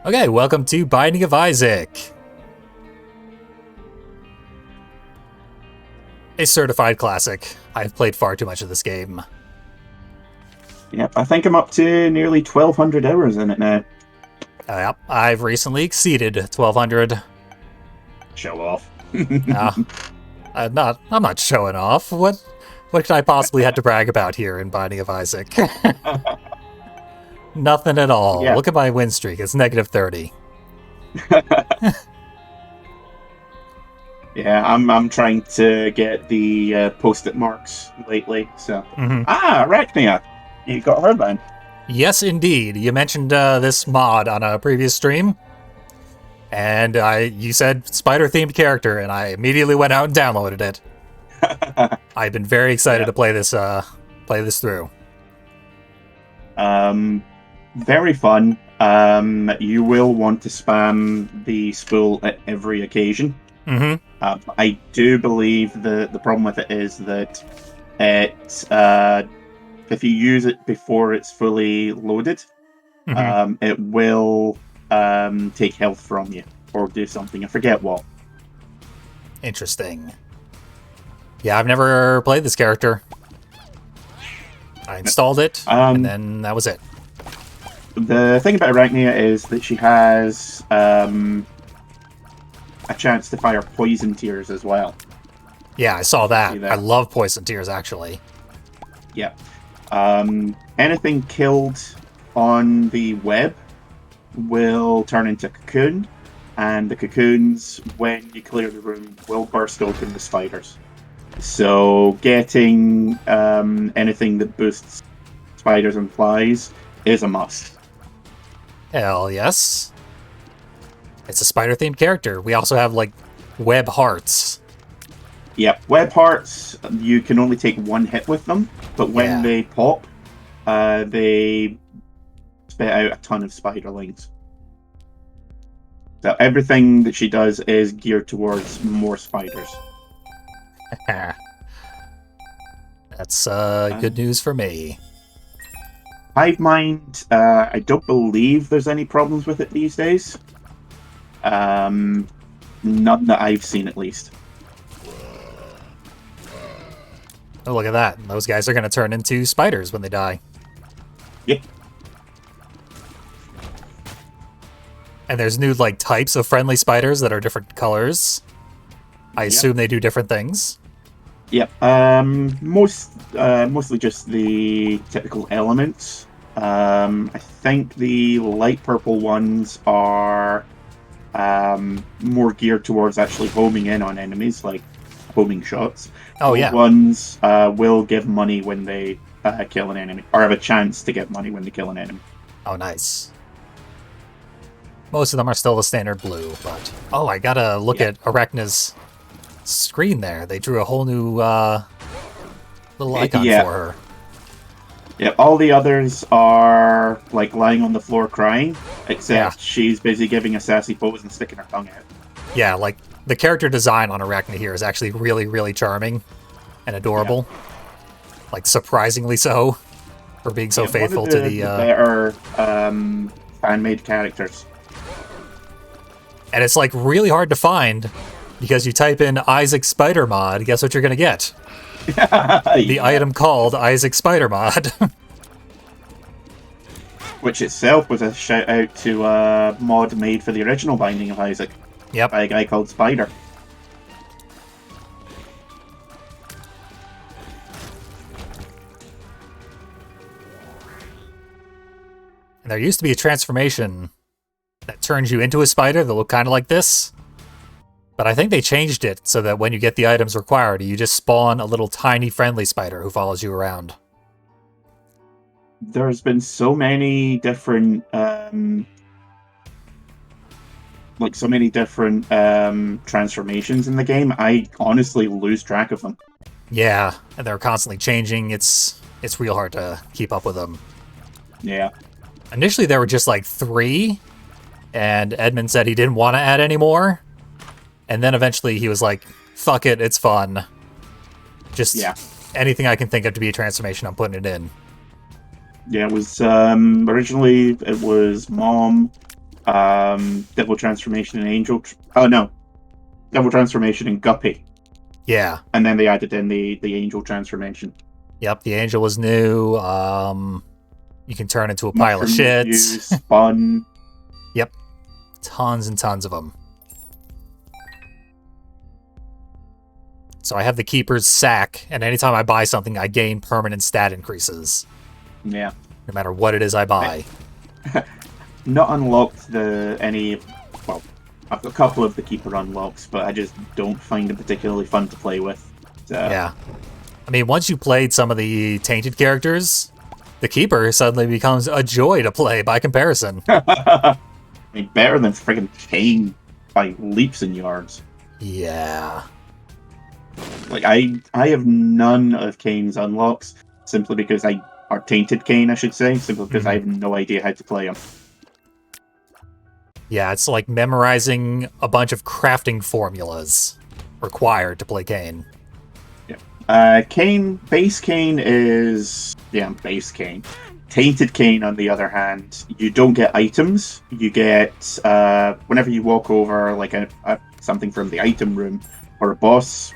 Okay, welcome to Binding of Isaac. A certified classic. I've played far too much of this game. Yep, I think I'm up to nearly 1,200 hours in it now. Yep, I've recently exceeded 1200. Show off. I'm not showing off. What could I possibly have to brag about here in Binding of Isaac? Nothing at all. Yeah. Look at my win streak. It's negative 30. Yeah, I'm trying to get the post-it marks lately. So Arachnia, you got her then. Yes, indeed. You mentioned this mod on a previous stream, and you said spider-themed character, and I immediately went out and downloaded it. I've been very excited to play this through. Very fun. You will want to spam the spool at every occasion. Mm-hmm. I do believe the problem with it is that it if you use it before it's fully loaded, it will take health from you or do something. I forget what. Interesting. Yeah, I've never played this character. I installed it, and then that was it. The thing about Arachnia is that she has a chance to fire poison tears as well. Yeah, I saw that. I love poison tears, actually. Yeah. Anything killed on the web will turn into cocoon, and the cocoons, when you clear the room, will burst open the spiders. So getting anything that boosts spiders and flies is a must. Hell yes. It's a spider-themed character. We also have, like, web hearts. Yep, web hearts, you can only take one hit with them, but when they pop, they spit out a ton of spiderlings. So everything that she does is geared towards more spiders. That's good news for me. Hive Mind, I don't believe there's any problems with it these days. None that I've seen, at least. Oh, look at that. Those guys are going to turn into spiders when they die. Yeah. And there's new, like, types of friendly spiders that are different colors. I assume they do different things. Yep. Mostly just the typical elements. I think the light purple ones are more geared towards actually homing in on enemies, like homing shots. Oh, yeah. Ones will give money when they kill an enemy, or have a chance to give money when they kill an enemy. Oh, nice. Most of them are still the standard blue, but... Oh, I gotta look at Arachna's screen there. They drew a whole new little icon for her. Yeah, all the others are like lying on the floor crying, except she's busy giving a sassy pose and sticking her tongue out. Yeah, like, the character design on Arachna here is actually really, really charming and adorable. Yeah. Like, surprisingly so, for being so faithful to the better fan-made characters. And it's, like, really hard to find, because you type in Isaac Spider Mod, guess what you're gonna get? The item called Isaac Spider Mod. Which itself was a shout out to a mod made for the original Binding of Isaac. Yep. By a guy called Spider. And there used to be a transformation that turns you into a spider that looked kind of like this. But I think they changed it so that when you get the items required, you just spawn a little tiny friendly spider who follows you around. There's been so many different transformations in the game. I honestly lose track of them. Yeah, and they're constantly changing. It's real hard to keep up with them. Yeah. Initially there were just like 3, and Edmund said he didn't want to add any more. And then eventually he was like, fuck it, it's fun. Just anything I can think of to be a transformation, I'm putting it in. Yeah, it was originally it was Mom, Devil Transformation and Oh no, Devil Transformation and Guppy. Yeah. And then they added in the Angel Transformation. Yep, the Angel was new. You can turn into a pile of Mushroom shit. Reviews, Spun. Yep. Tons and tons of them. So I have the Keeper's Sack, and anytime I buy something, I gain permanent stat increases. Yeah. No matter what it is I buy. Not unlocked any... Well, I've got a couple of the Keeper unlocks, but I just don't find them particularly fun to play with. So. Yeah. I mean, once you played some of the Tainted characters, the Keeper suddenly becomes a joy to play by comparison. I mean, better than friggin' Kane by leaps and yards. Yeah. Like, I have none of Kane's unlocks, simply because or Tainted Kane, I should say, simply because I have no idea how to play him. Yeah, it's like memorizing a bunch of crafting formulas required to play Kane. Yeah. Base Kane is... Yeah, base Kane. Tainted Kane, on the other hand, you don't get items. You get, whenever you walk over, like, something from the item room, or a boss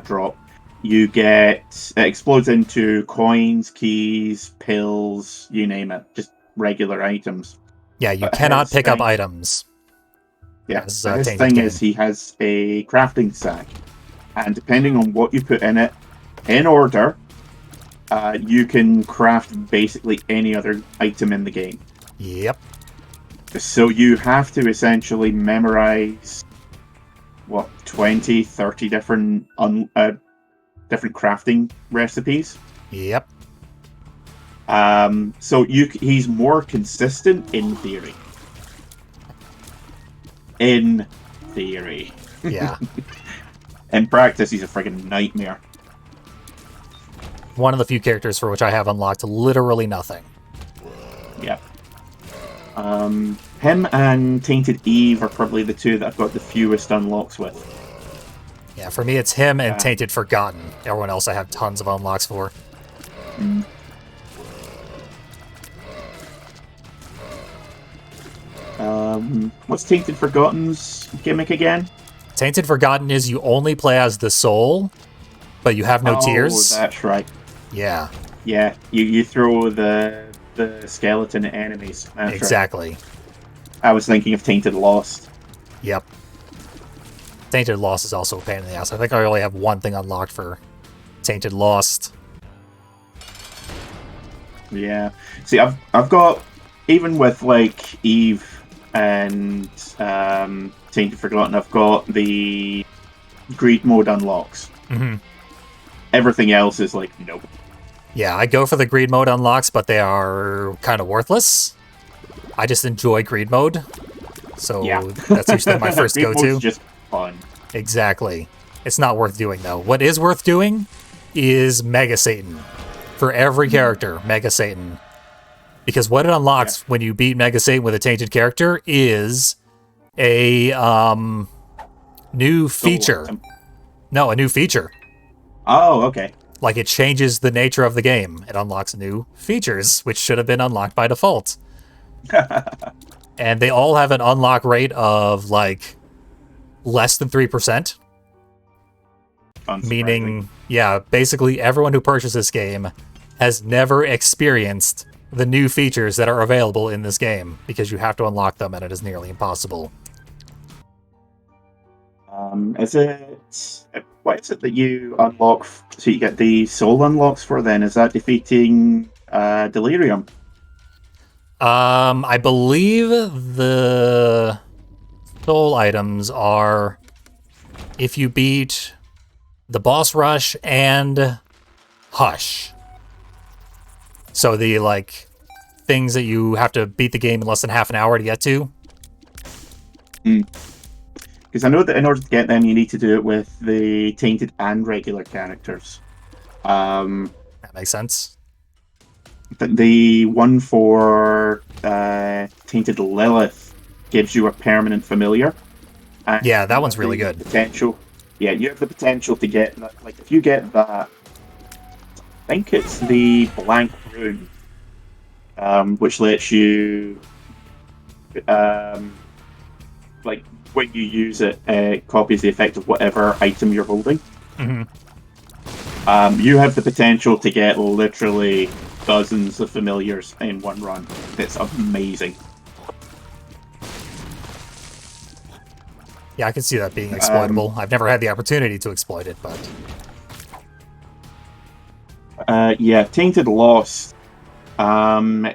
drop, you get... It explodes into coins, keys, pills, you name it. Just regular items. Yeah, you cannot pick up items. Yeah, his thing is he has a crafting sack. And depending on what you put in it, in order, you can craft basically any other item in the game. Yep. So you have to essentially memorize, 20, 30 different different crafting recipes. Yep. So he's more consistent in theory. In theory. Yeah. In practice, he's a friggin' nightmare. One of the few characters for which I have unlocked literally nothing. Yeah. Him and Tainted Eve are probably the two that I've got the fewest unlocks with. Yeah, for me it's him and Tainted Forgotten. Everyone else I have tons of unlocks for. Mm. What's Tainted Forgotten's gimmick again? Tainted Forgotten is you only play as the soul, but you have no tears. Oh, that's right. Yeah. Yeah, you throw the skeleton at enemies. That's exactly. Right. I was thinking of Tainted Lost. Yep. Tainted Lost is also a pain in the ass. I think I only have one thing unlocked for Tainted Lost. Yeah. See, I've got, even with like Eve and Tainted Forgotten, I've got the greed mode unlocks. Mm-hmm. Everything else is like, nope. Yeah, I go for the greed mode unlocks, but they are kind of worthless. I just enjoy greed mode. So yeah. That's usually my first go-to. Just fun. Exactly. It's not worth doing, though. What is worth doing is Mega Satan. For every character, Mega Satan. Because what it unlocks when you beat Mega Satan with a tainted character is a new feature. No, a new feature. Oh, okay. Like, it changes the nature of the game. It unlocks new features, which should have been unlocked by default. And they all have an unlock rate of, like, less than 3%. Meaning, yeah, basically everyone who purchased this game has never experienced the new features that are available in this game, because you have to unlock them, and it is nearly impossible. What is it that you unlock, so you get the soul unlocks for then? Is that defeating Delirium? I believe the soul items are if you beat the boss rush and Hush. So the, like, things that you have to beat the game in less than half an hour to get to. Because I know that in order to get them, you need to do it with the tainted and regular characters. That makes sense. The one for Tainted Lilith gives you a permanent familiar. Yeah, that one's really good. Potential. Yeah, you have the potential to get, like, if you get that, I think it's the Blank Rune, which lets you like when you use it, it copies the effect of whatever item you're holding. Mm-hmm. You have the potential to get literally dozens of familiars in one run. It's amazing. Yeah, I can see that being exploitable. I've never had the opportunity to exploit it, but... yeah, Tainted Lost.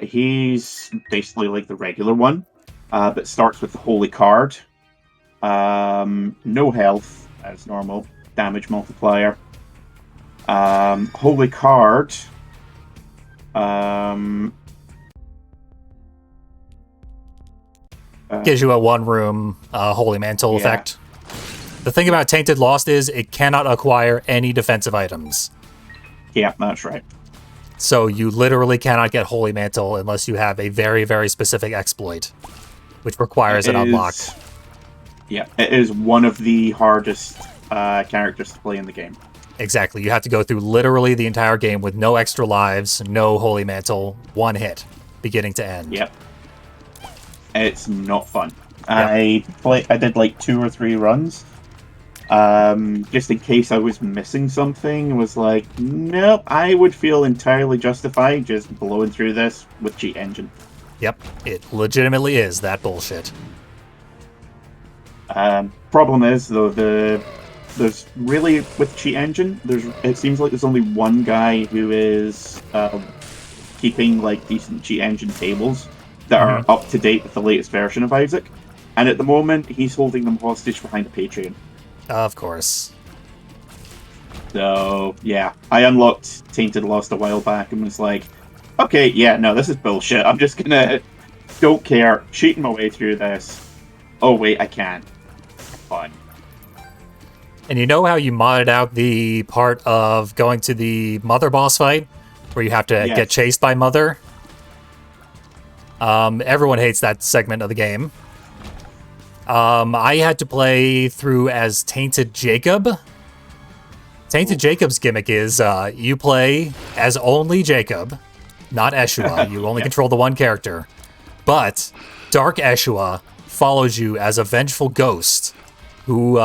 He's basically like the regular one, but starts with the Holy Card. No health, as normal. Damage multiplier. Holy Card. Gives you a one-room Holy Mantle effect. The thing about Tainted Lost is it cannot acquire any defensive items. Yeah, that's right. So you literally cannot get Holy Mantle unless you have a very, very specific exploit, which requires an unlock. Yeah, it is one of the hardest characters to play in the game. Exactly. You have to go through literally the entire game with no extra lives, no Holy Mantle, one hit, beginning to end. Yep. It's not fun. Yep. I did like 2 or 3 runs. Just in case I was missing something, was like, nope, I would feel entirely justified just blowing through this with Cheat Engine. Yep, it legitimately is that bullshit. Problem is, though, there's really, with Cheat Engine, it seems like there's only one guy who is keeping like decent Cheat Engine tables that are up to date with the latest version of Isaac, and at the moment he's holding them hostage behind a Patreon. Of course. So yeah, I unlocked Tainted Lost a while back and was like, okay, yeah, no, this is bullshit. I'm just gonna don't care, cheating my way through this. Oh wait, I can. Fun. And you know how you modded out the part of going to the Mother boss fight, where you have to get chased by Mother? Everyone hates that segment of the game. I had to play through as Tainted Jacob. Tainted Jacob's gimmick is you play as only Jacob, not Eshua. You only control the one character. But Dark Eshua follows you as a vengeful ghost who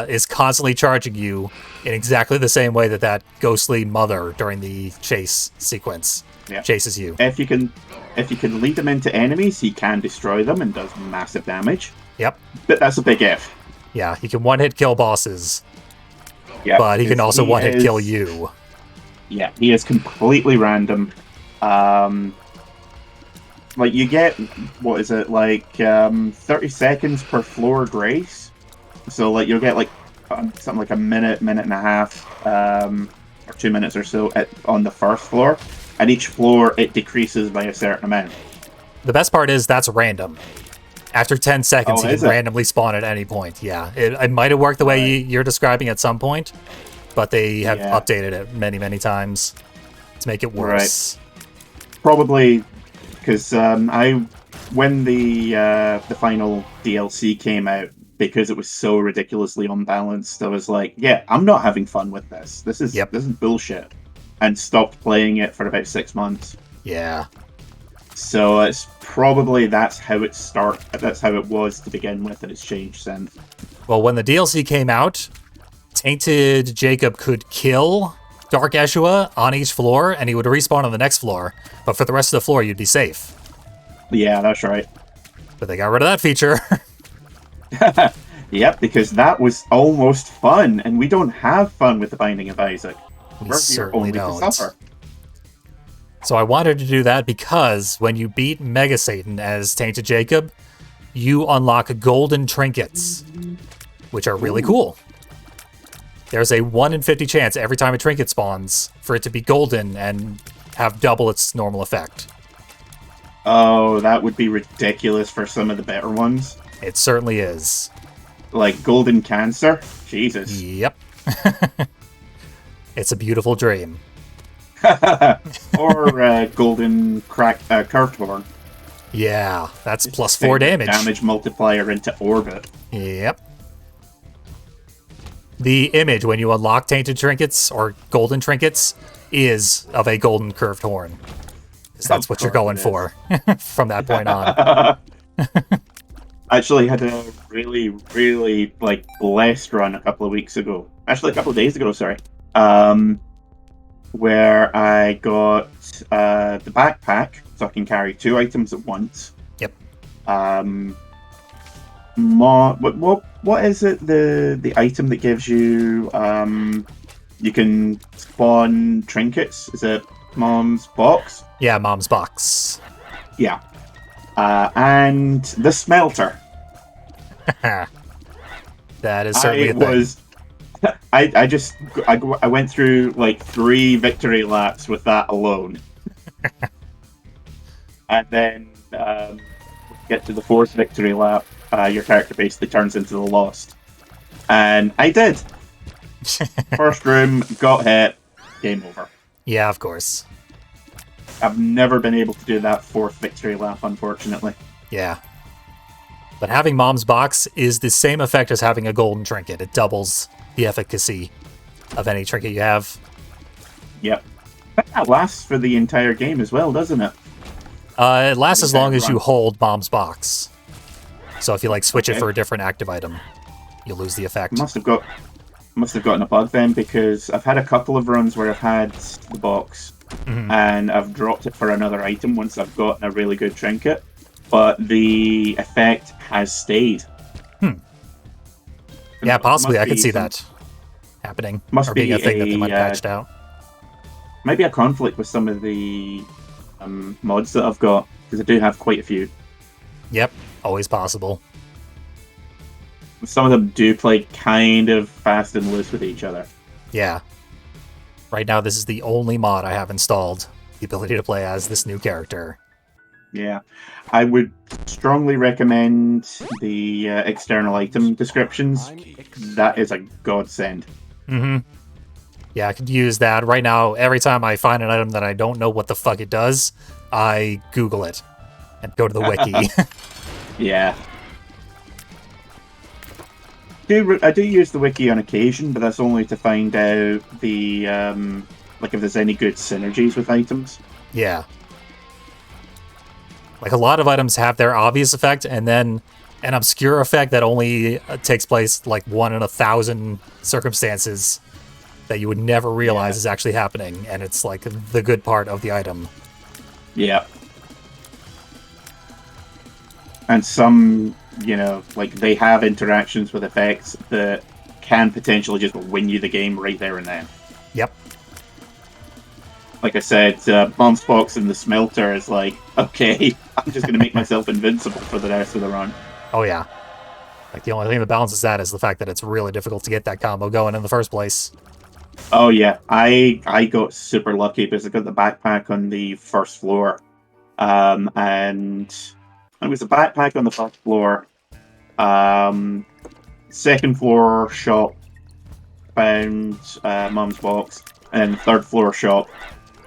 is constantly charging you in exactly the same way that ghostly Mother during the chase sequence chases you. If you can lead them into enemies, he can destroy them and does massive damage. Yep. But that's a big if. Yeah, he can one-hit kill bosses. Yep, but he can also one-hit kill you. Yeah, he is completely random. Like, you get, what is it, like 30 seconds per floor grace. So, like, you'll get, like, something like a minute and a half, or 2 minutes or so on the first floor. And each floor, it decreases by a certain amount. The best part is that's random. After 10 seconds, he can randomly spawn at any point. Yeah, it might have worked the way you're describing at some point, but they have updated it many, many times to make it worse. Right. Probably because when the final DLC came out, because it was so ridiculously unbalanced, I was like, yeah, I'm not having fun with this. This is bullshit, and stopped playing it for about 6 months. Yeah. So it's probably that's how it was to begin with, and it's changed since. Well, when the DLC came out, Tainted Jacob could kill Dark Eshua on each floor, and he would respawn on the next floor. But for the rest of the floor, you'd be safe. Yeah, that's right. But they got rid of that feature. Yep, because that was almost fun, and we don't have fun with the Binding of Isaac. We certainly don't. To suffer. So I wanted to do that because when you beat Mega Satan as Tainted Jacob, you unlock golden trinkets, which are really cool. There's a 1 in 50 chance every time a trinket spawns for it to be golden and have double its normal effect. Oh, that would be ridiculous for some of the better ones. It certainly is. Like golden cancer? Jesus. Yep. It's a beautiful dream. Or golden curved horn. Yeah, that's plus 4 damage. Damage multiplier into orbit. Yep. The image when you unlock tainted trinkets or golden trinkets is of a golden curved horn. So that's what you're going for from that point on. Actually had a really, really like blessed run a couple of weeks ago. Actually, a couple of days ago, sorry. Where I got the backpack, so I can carry 2 items at once. Yep. What is it? The item that gives you you can spawn trinkets. Is it Mom's box? Yeah, Mom's box. Yeah. And the smelter. That is certainly a thing. I went through like 3 victory laps with that alone. And then get to the 4th victory lap, your character basically turns into the Lost. And I did. First room, got hit, game over. Yeah, of course. I've never been able to do that 4th victory lap, unfortunately. Yeah. But having Mom's box is the same effect as having a golden trinket. It doubles the efficacy of any trinket you have. Yep. That lasts for the entire game as well, doesn't it? It lasts as long as you hold Mom's box. So if you like switch it for a different active item, you'll lose the effect. Must have gotten a bug then, because I've had a couple of runs where I've had the box and I've dropped it for another item once I've gotten a really good trinket, but the effect has stayed. Yeah, possibly. I could see that happening. Must or being be a thing that they might have patched out. Maybe a conflict with some of the mods that I've got, because I do have quite a few. Yep, always possible. Some of them do play kind of fast and loose with each other. Yeah. Right now, this is the only mod I have installed. The ability to play as this new character. Yeah. I would strongly recommend the external item descriptions. That is a godsend. Yeah, I could use that. Right now, every time I find an item that I don't know what the fuck it does, I Google it and go to the wiki. Yeah. I do use the wiki on occasion, but that's only to find out the like if there's any good synergies with items. Yeah. Like, a lot of items have their obvious effect, and then an obscure effect that only takes place, like, 1 in 1,000 circumstances that you would never realize is actually happening, and it's, like, the good part of the item. Yeah. And some, like, they have interactions with effects that can potentially just win you the game right there and then. Yep. Like I said, Mom's box and the smelter is like, okay, I'm just going to make myself invincible for the rest of the run. Oh, yeah. Like, the only thing that balances that is the fact that it's really difficult to get that combo going in the first place. Oh, yeah. I got super lucky because I got the backpack on the first floor. And it was a backpack on the first floor. Second floor shop, found Mom's box. And then third floor shop.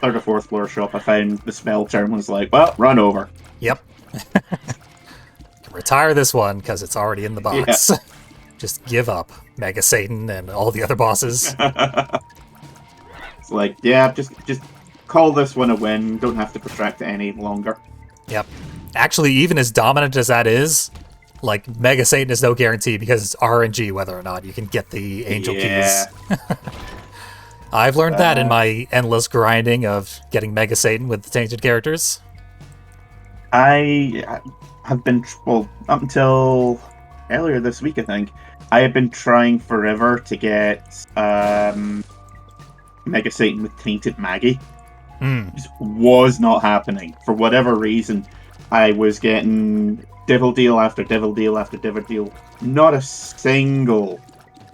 Third or fourth floor shop, I found the smelter and was like, well, run over. Yep. Retire this one, because it's already in the box. Yeah. Just give up, Mega Satan and all the other bosses. It's like, yeah, just call this one a win. Don't have to protract it any longer. Yep. Actually, even as dominant as that is, like, Mega Satan is no guarantee, because it's RNG whether or not you can get the angel keys. I've learned that in my endless grinding of getting Mega Satan with the tainted characters. I have been, up until earlier this week, I think, I have been trying forever to get Mega Satan with tainted Maggie. It was not happening. For whatever reason, I was getting Devil Deal after Devil Deal after Devil Deal. Not a single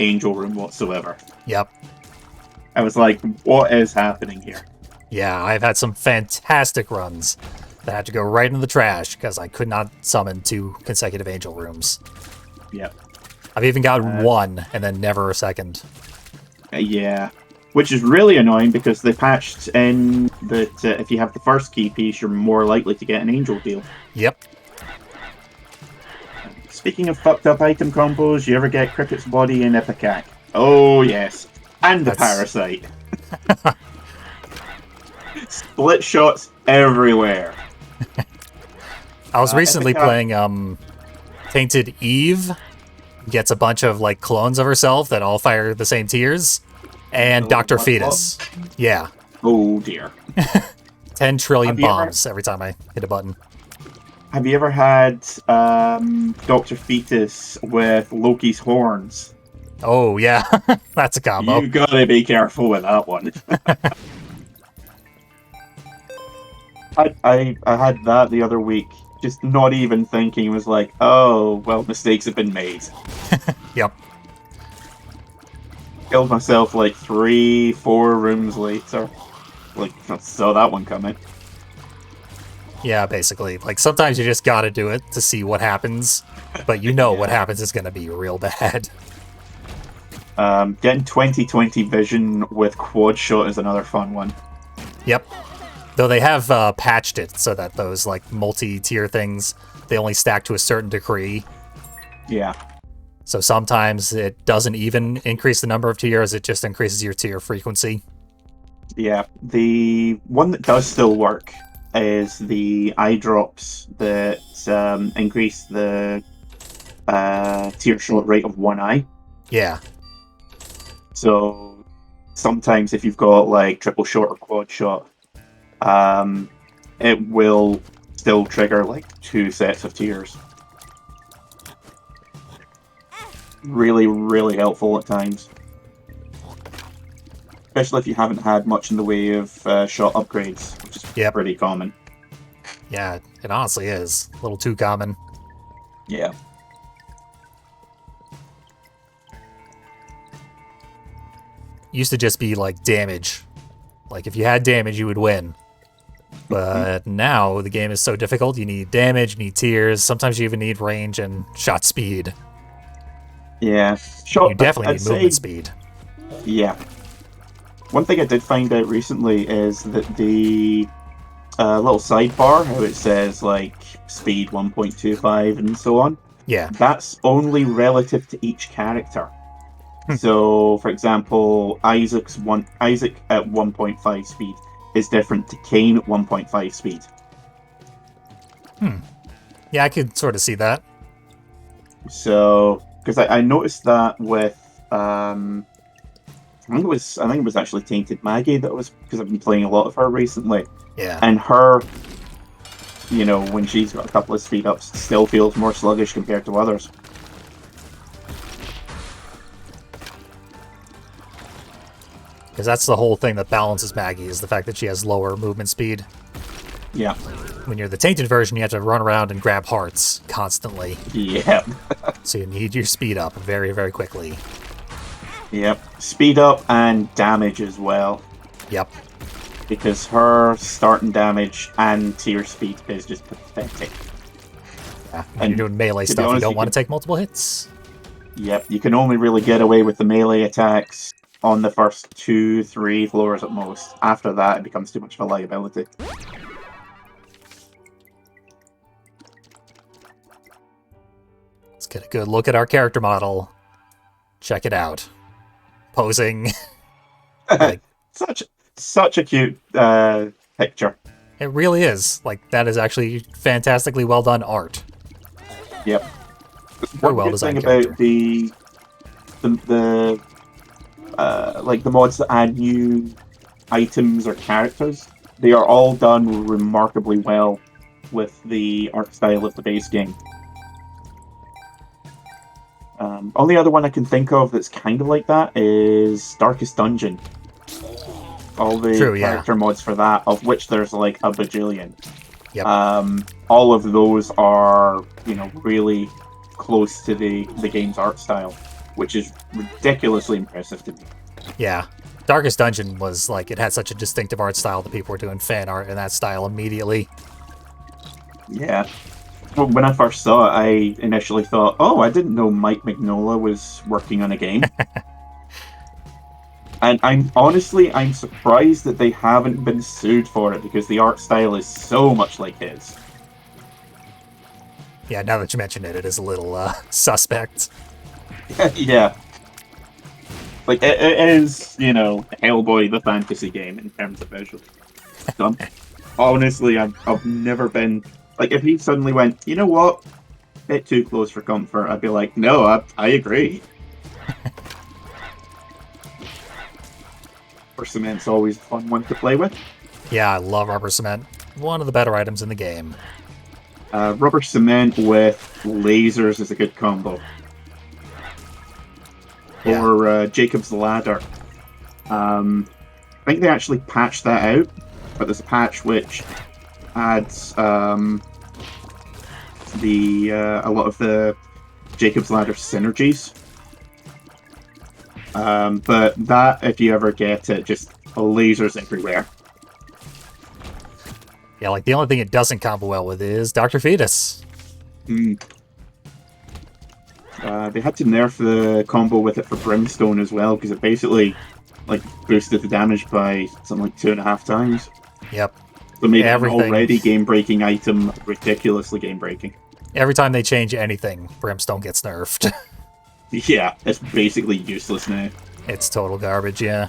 angel room whatsoever. Yep. I was like, what is happening here? Yeah, I've had some fantastic runs that had to go right in the trash because I could not summon 2 consecutive angel rooms. Yep. I've even got one and then never a second. Yeah. Which is really annoying because they patched in that if you have the first key piece, you're more likely to get an angel deal. Yep. Speaking of fucked up item combos, you ever get Cricket's body in Ipecac? Oh, yes. And the Parasite. Split shots everywhere. I was recently playing Tainted Eve gets a bunch of like clones of herself that all fire the same tiers. And Dr. Fetus. Yeah. Oh dear. 10 trillion Have you bombs every time I hit a button. Have you ever had Dr. Fetus with Loki's horns? Oh, yeah. That's a combo. You gotta be careful with that one. I had that the other week, just not even thinking. It was like, oh, well, mistakes have been made. Yep. Killed myself like 3-4 rooms later. Like, I saw that one coming. Yeah, basically. Like, sometimes you just gotta do it to see what happens, but you know what happens is gonna be real bad. Getting 20/20 vision with quad shot is another fun one. Yep. Though they have patched it so that those, like, multi-tier things, they only stack to a certain degree. Yeah. So sometimes it doesn't even increase the number of tiers, it just increases your tier frequency. Yeah. The one that does still work is the eye drops that increase the tier shot rate of one eye. Yeah. So sometimes if you've got like triple shot or quad shot, it will still trigger like 2 sets of tiers. Really, really helpful at times. Especially if you haven't had much in the way of shot upgrades, which is pretty common. Yeah, it honestly is. A little too common. Yeah. Used to just be like damage. Like if you had damage, you would win. But now the game is so difficult. You need damage, you need tiers. Sometimes you even need range and shot speed. Yeah. You definitely need movement speed. Yeah. One thing I did find out recently is that the little sidebar, how it says like speed 1.25 and so on. Yeah. That's only relative to each character. So, for example, Isaac at 1.5 speed is different to Cain at 1.5 speed. Yeah, I could sort of see that. So, because I noticed that with I think it was actually Tainted Maggie that was, because I've been playing a lot of her recently. Yeah. And her, you know, when she's got a couple of speed ups, still feels more sluggish compared to others. Because that's the whole thing that balances Maggie, is the fact that she has lower movement speed. Yeah. When you're the Tainted version, you have to run around and grab hearts constantly. Yeah. So you need your speed up very, very quickly. Yep. Speed up and damage as well. Yep. Because her starting damage and tier speed is just pathetic. Yeah. When you're doing melee stuff, you don't want to take multiple hits. Yep. You can only really get away with the melee attacks on the first 2-3 floors at most. After that, it becomes too much of a liability. Let's get a good look at our character model. Check it out. Posing. Like, such a cute picture. it really is. Like, that is actually fantastically well done art. Yep. Very well designed character. character. The like the mods that add new items or characters, they are all done remarkably well with the art style of the base game. Only other one I can think of that's kind of like that is Darkest Dungeon. All the character mods for that, of which there's like a bajillion. Yep. All of those are, you know, really close to the game's art style, which is ridiculously impressive to me. Yeah. Darkest Dungeon was like, it had such a distinctive art style that people were doing fan art in that style immediately. Yeah. Well, when I first saw it, I initially thought, oh, I didn't know Mike Mignola was working on a game. And I'm surprised that they haven't been sued for it, because the art style is so much like his. Yeah, now that you mention it, it is a little suspect. Yeah. Like, it is, you know, Hellboy the fantasy game in terms of visual. So honestly, I've never been... Like, if he suddenly went, you know what? bit too close for comfort, I'd be like, no, I agree. Or cement's always a fun one to play with. Yeah, I love rubber cement. One of the better items in the game. Rubber cement with lasers is a good combo. Yeah. Or Jacob's Ladder. I think they actually patched that out, but there's a patch which adds a lot of the Jacob's Ladder synergies. But that, if you ever get it, just lasers everywhere. Yeah, like the only thing it doesn't combo well with is Dr. Fetus. They had to nerf the combo with it for Brimstone as well, because it basically like boosted the damage by something like 2.5 times. Yep. So made an already game-breaking item ridiculously game-breaking. Every time they change anything, Brimstone gets nerfed. Yeah, it's basically useless now. It's total garbage, yeah.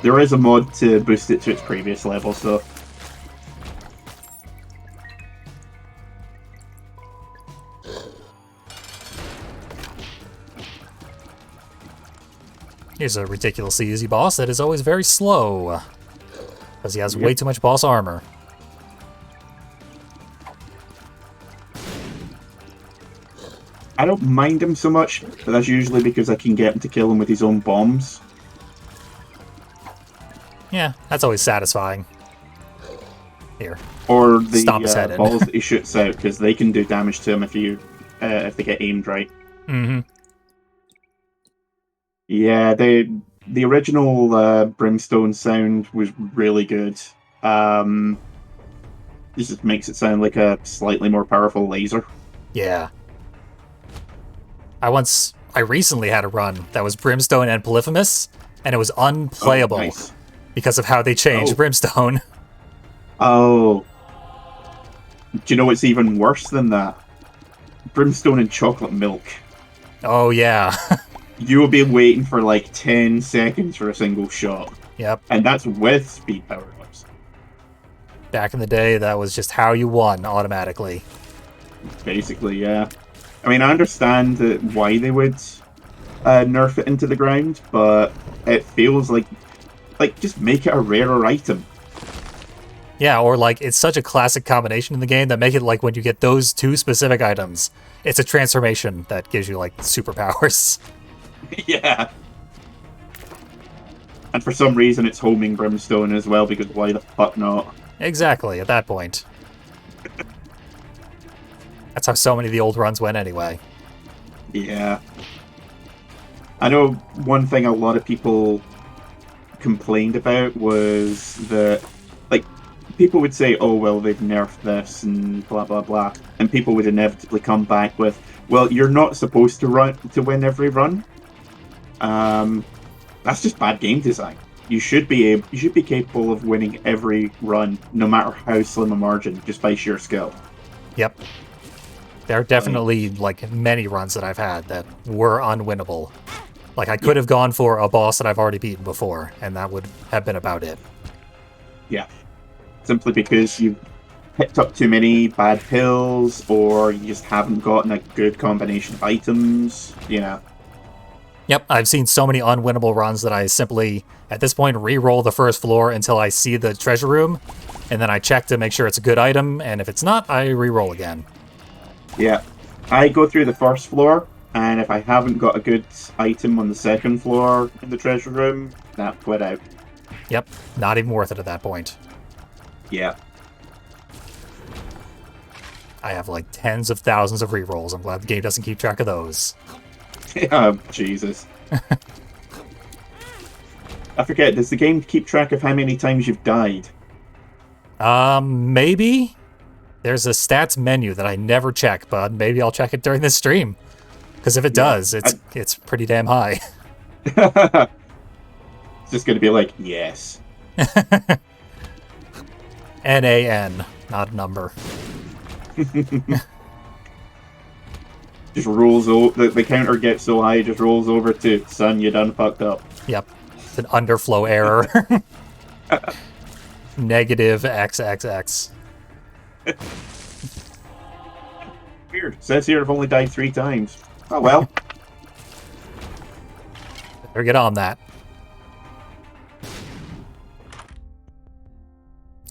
There is a mod to boost it to its previous level, so... Here's a ridiculously easy boss that is always very slow, because he has way too much boss armor. I don't mind him so much, but that's usually because I can get him to kill him with his own bombs. Yeah, that's always satisfying. Here. Or the balls that he shoots out, because they can do damage to him if they get aimed right. Mm-hmm. Yeah, the original Brimstone sound was really good. This just makes it sound like a slightly more powerful laser. Yeah. I recently had a run that was Brimstone and Polyphemus, and it was unplayable because of how they changed Brimstone. Oh. Do you know what's even worse than that? Brimstone and chocolate milk. Oh, yeah. You will be waiting for like 10 seconds for a single shot. Yep. And that's with speed power-ups. Back in the day, that was just how you won automatically. Basically, yeah. I mean, I understand why they would nerf it into the ground, but it feels like just make it a rarer item. Yeah, or like it's such a classic combination in the game that make it like when you get those two specific items, it's a transformation that gives you like superpowers. Yeah. And for some reason it's homing Brimstone as well, because why the fuck not? Exactly, at that point. That's how so many of the old runs went anyway. Yeah. I know one thing a lot of people complained about was that, like, people would say, oh, well, they've nerfed this and blah, blah, blah. And people would inevitably come back with, well, you're not supposed to win every run. That's just bad game design. You should be capable of winning every run, no matter how slim a margin, just by sheer skill. Yep. There are definitely, like, many runs that I've had that were unwinnable. Like, I could have gone for a boss that I've already beaten before, and that would have been about it. Yeah. Simply because you've picked up too many bad pills, or you just haven't gotten a good combination of items, you know. Yep, I've seen so many unwinnable runs that I simply, at this point, re-roll the first floor until I see the treasure room, and then I check to make sure it's a good item, and if it's not, I re-roll again. Yeah. I go through the first floor, and if I haven't got a good item on the second floor in the treasure room, quit out. Yep, not even worth it at that point. Yeah. I have like tens of thousands of re-rolls. I'm glad the game doesn't keep track of those. Oh, Jesus. I forget, does the game keep track of how many times you've died? Maybe? There's a stats menu that I never check, but maybe I'll check it during this stream. Because if it does, it's pretty damn high. It's just going to be like, yes. N-A-N, not a number. Just rolls over, the counter gets so high, it just rolls over to, son, you done fucked up. Yep. It's an underflow error. Negative XXX. Weird. Says here I've only died 3 times. Oh well. Better get on that.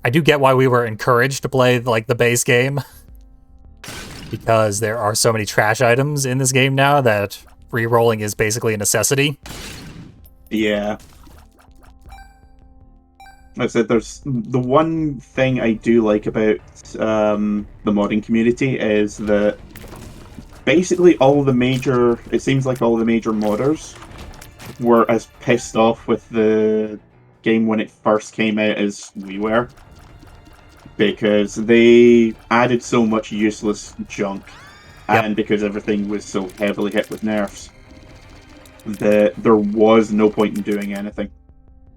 I do get why we were encouraged to play like the base game, because there are so many trash items in this game now that re-rolling is basically a necessity. Yeah. I said there's the one thing I do like about the modding community is that basically it seems like all the major modders were as pissed off with the game when it first came out as we were, because they added so much useless junk, and because everything was so heavily hit with nerfs, that there was no point in doing anything.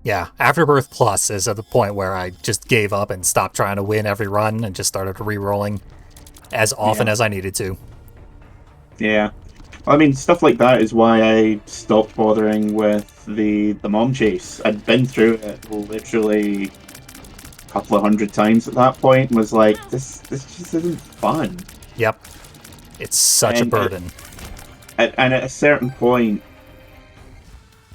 Yeah, Afterbirth Plus is at the point where I just gave up and stopped trying to win every run and just started re-rolling as often as I needed to. Yeah. I mean, stuff like that is why I stopped bothering with the mom chase. I'd been through it literally a couple of 100 times at that point, and was like, this just isn't fun. Yep. It's such a burden. And at a certain point,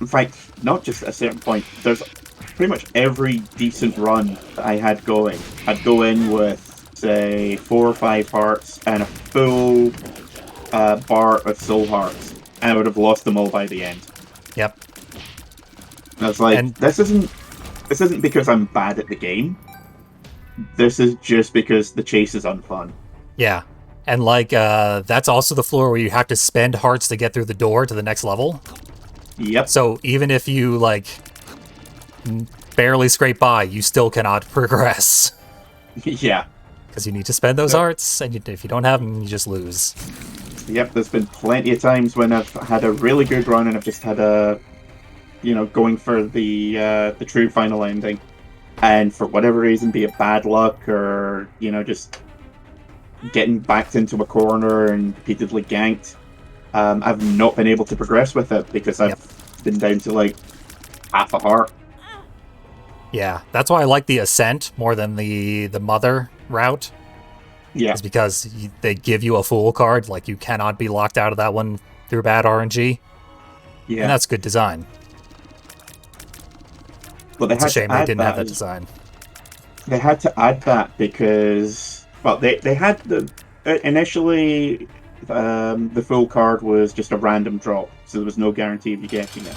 in fact, not just at a certain point, there's pretty much every decent run that I had going. I'd go in with, say, 4 or 5 hearts and a full bar of soul hearts, and I would have lost them all by the end. Yep. And I was like, this isn't because I'm bad at the game. This is just because the chase is unfun. Yeah. And like, that's also the floor where you have to spend hearts to get through the door to the next level. Yep. So even if you, like, barely scrape by, you still cannot progress. Yeah. Because you need to spend those hearts, and if you don't have them, you just lose. Yep, there's been plenty of times when I've had a really good run and I've just had going for the true final ending, and for whatever reason, be it bad luck or, just getting backed into a corner and repeatedly ganked, I've not been able to progress with it because I've been down to like half a heart. Yeah, that's why I like the Ascent more than the Mother route. Yeah. Is because they give you a Fool card, like you cannot be locked out of that one through bad RNG. Yeah. And that's good design. Well, it's a shame they didn't have that design. They had to add that because, well, they had initially, the Fool card was just a random drop, so there was no guarantee of you getting it.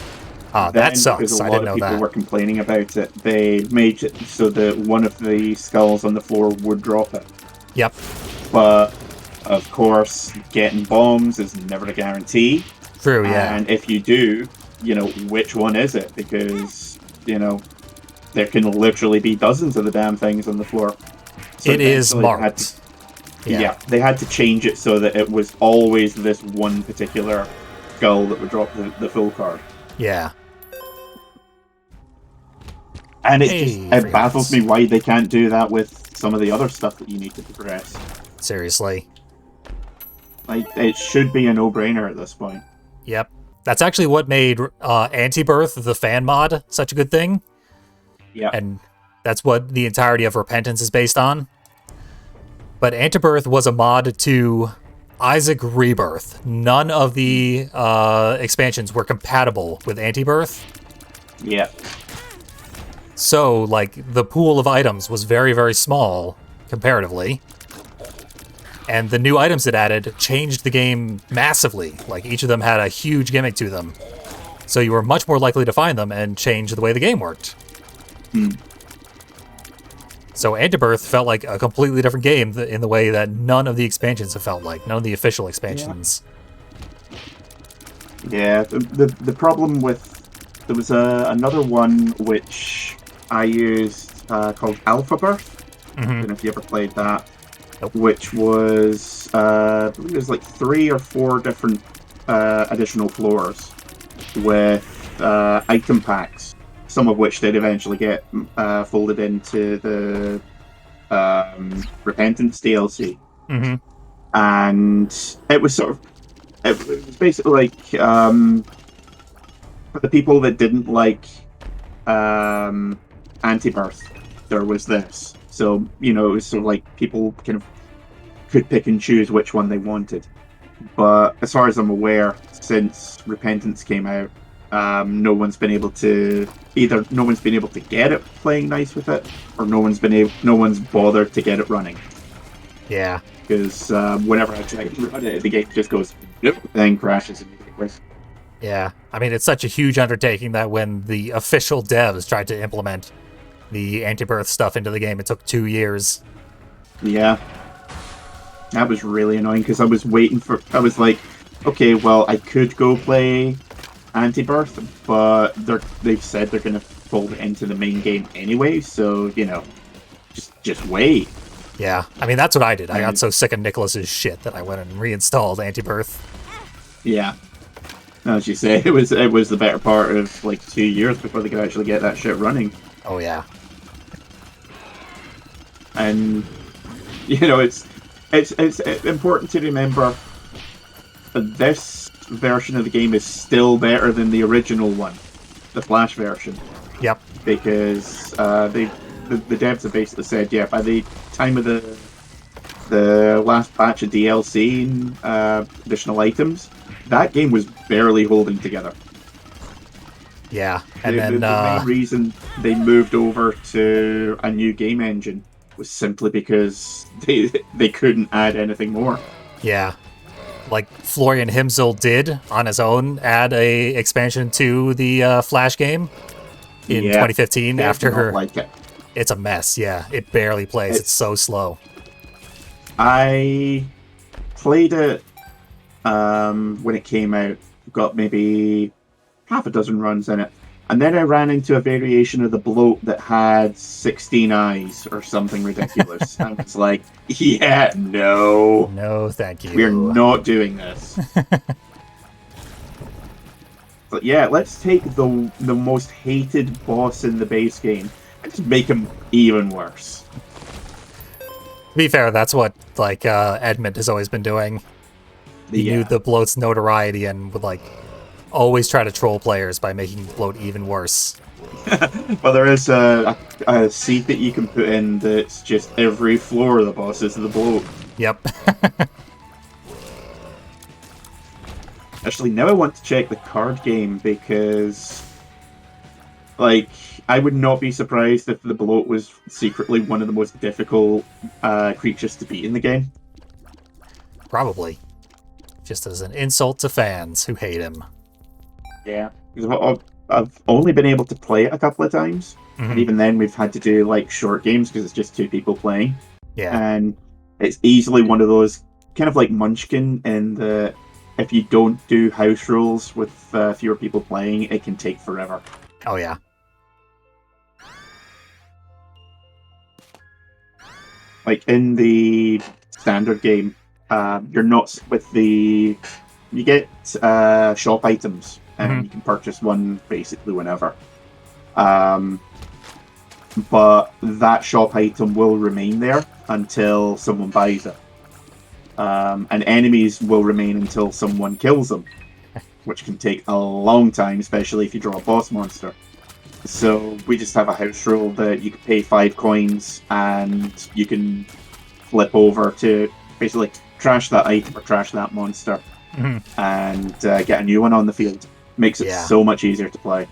Oh, that sucks. Because I didn't know that. A lot of people were complaining about it. They made it so that one of the skulls on the floor would drop it. Yep. But, of course, getting bombs is never a guarantee. True, yeah. And if you do, which one is it? Because, there can literally be dozens of the damn things on the floor. So it is marked. Yeah, they had to change it so that it was always this one particular skull that would drop the full card. Yeah. And it baffles me why they can't do that with some of the other stuff that you need to progress. Seriously. Like, it should be a no-brainer at this point. Yep. That's actually what made Anti-Birth, the fan mod, such a good thing. Yeah. And that's what the entirety of Repentance is based on. But Anti-Birth was a mod to Isaac Rebirth. None of the expansions were compatible with Anti-Birth. Yeah. So, like, the pool of items was very, very small, comparatively. And the new items it added changed the game massively. Like, each of them had a huge gimmick to them. So you were much more likely to find them and change the way the game worked. So Anti-Birth felt like a completely different game in the way that none of the expansions have felt like. None of the official expansions. Yeah, the problem with... There was another one which I used called Alpha Birth. I don't know if you ever played that. Nope. Which was, I believe it was like 3 or 4 different additional floors with item packs, some of which did eventually get folded into the Repentance DLC. And it was sort of, it was basically like, for the people that didn't like Anti-Birth, there was this. So, it was sort of like people kind of could pick and choose which one they wanted. But as far as I'm aware, since Repentance came out, no one's been able to no one's been able to get it playing nice with it, or no one's bothered to get it running. Yeah. Because whenever I try to run it, the game just goes nope, then crashes immediately. Yeah. I mean, it's such a huge undertaking that when the official devs tried to implement the anti-birth stuff into the game, it took 2 years. Yeah. That was really annoying because I was like, okay, well, I could go play Anti-Birth, but they've said they're going to fold it into the main game anyway, so, just wait. Yeah, I mean, that's what I did. I got so sick of Nicholas's shit that I went and reinstalled Anti-Birth. Yeah. As you say, it was the better part of, 2 years before they could actually get that shit running. Oh, yeah. And, it's important to remember that this version of the game is still better than the original one, the Flash version. Yep. Because the devs have basically said, yeah, by the time of the last batch of DLC and additional items, that game was barely holding together. Yeah, and the main reason they moved over to a new game engine was simply because they couldn't add anything more. Yeah. Like Florian Himzel did on his own add a expansion to the Flash game in 2015 after her. Like it. It's a mess, yeah. It barely plays. It's so slow. I played it when it came out. Got maybe half a dozen runs in it. And then I ran into a variation of the bloat that had 16 eyes or something ridiculous. I was like, yeah, no. No, thank you. We're not doing this. But yeah, let's take the most hated boss in the base game and just make him even worse. To be fair, that's what Edmund has always been doing. He knew the bloat's notoriety and would always try to troll players by making bloat even worse. Well, there is a seed that you can put in that's just every floor of the boss is the bloat. Yep. Actually, now I want to check the card game because, I would not be surprised if the bloat was secretly one of the most difficult creatures to beat in the game. Probably. Just as an insult to fans who hate him. Yeah. I've only been able to play it a couple of times. Mm-hmm. And even then, we've had to do, short games because it's just 2 people playing. Yeah. And it's easily one of those, kind of like Munchkin, in the if you don't do house rules with fewer people playing, it can take forever. Oh, yeah. In the standard game, you're not with you get shop items, and you can purchase one basically whenever. But that shop item will remain there until someone buys it. And enemies will remain until someone kills them, which can take a long time, especially if you draw a boss monster. So we just have a house rule that you can pay 5 coins and you can flip over to basically trash that item or trash that monster and get a new one on the field. Makes it so much easier to play.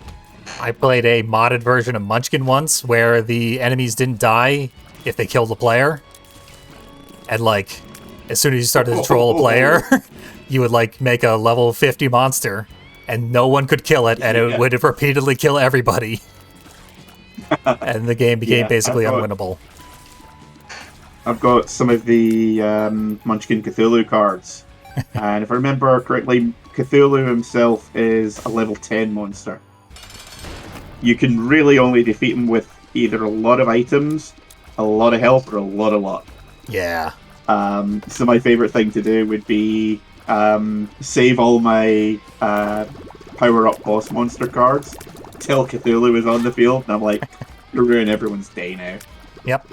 I played a modded version of Munchkin once where the enemies didn't die if they killed the player. And as soon as you started to troll a player, you would make a level 50 monster and no one could kill it and it would repeatedly kill everybody. And the game became basically unwinnable. I've got some of the Munchkin Cthulhu cards. And if I remember correctly, Cthulhu himself is a level 10 monster. You can really only defeat him with either a lot of items, a lot of health, or a lot of luck. Yeah. So my favorite thing to do would be save all my power-up boss monster cards till Cthulhu is on the field, and I'm like, you're ruining everyone's day now. Yep.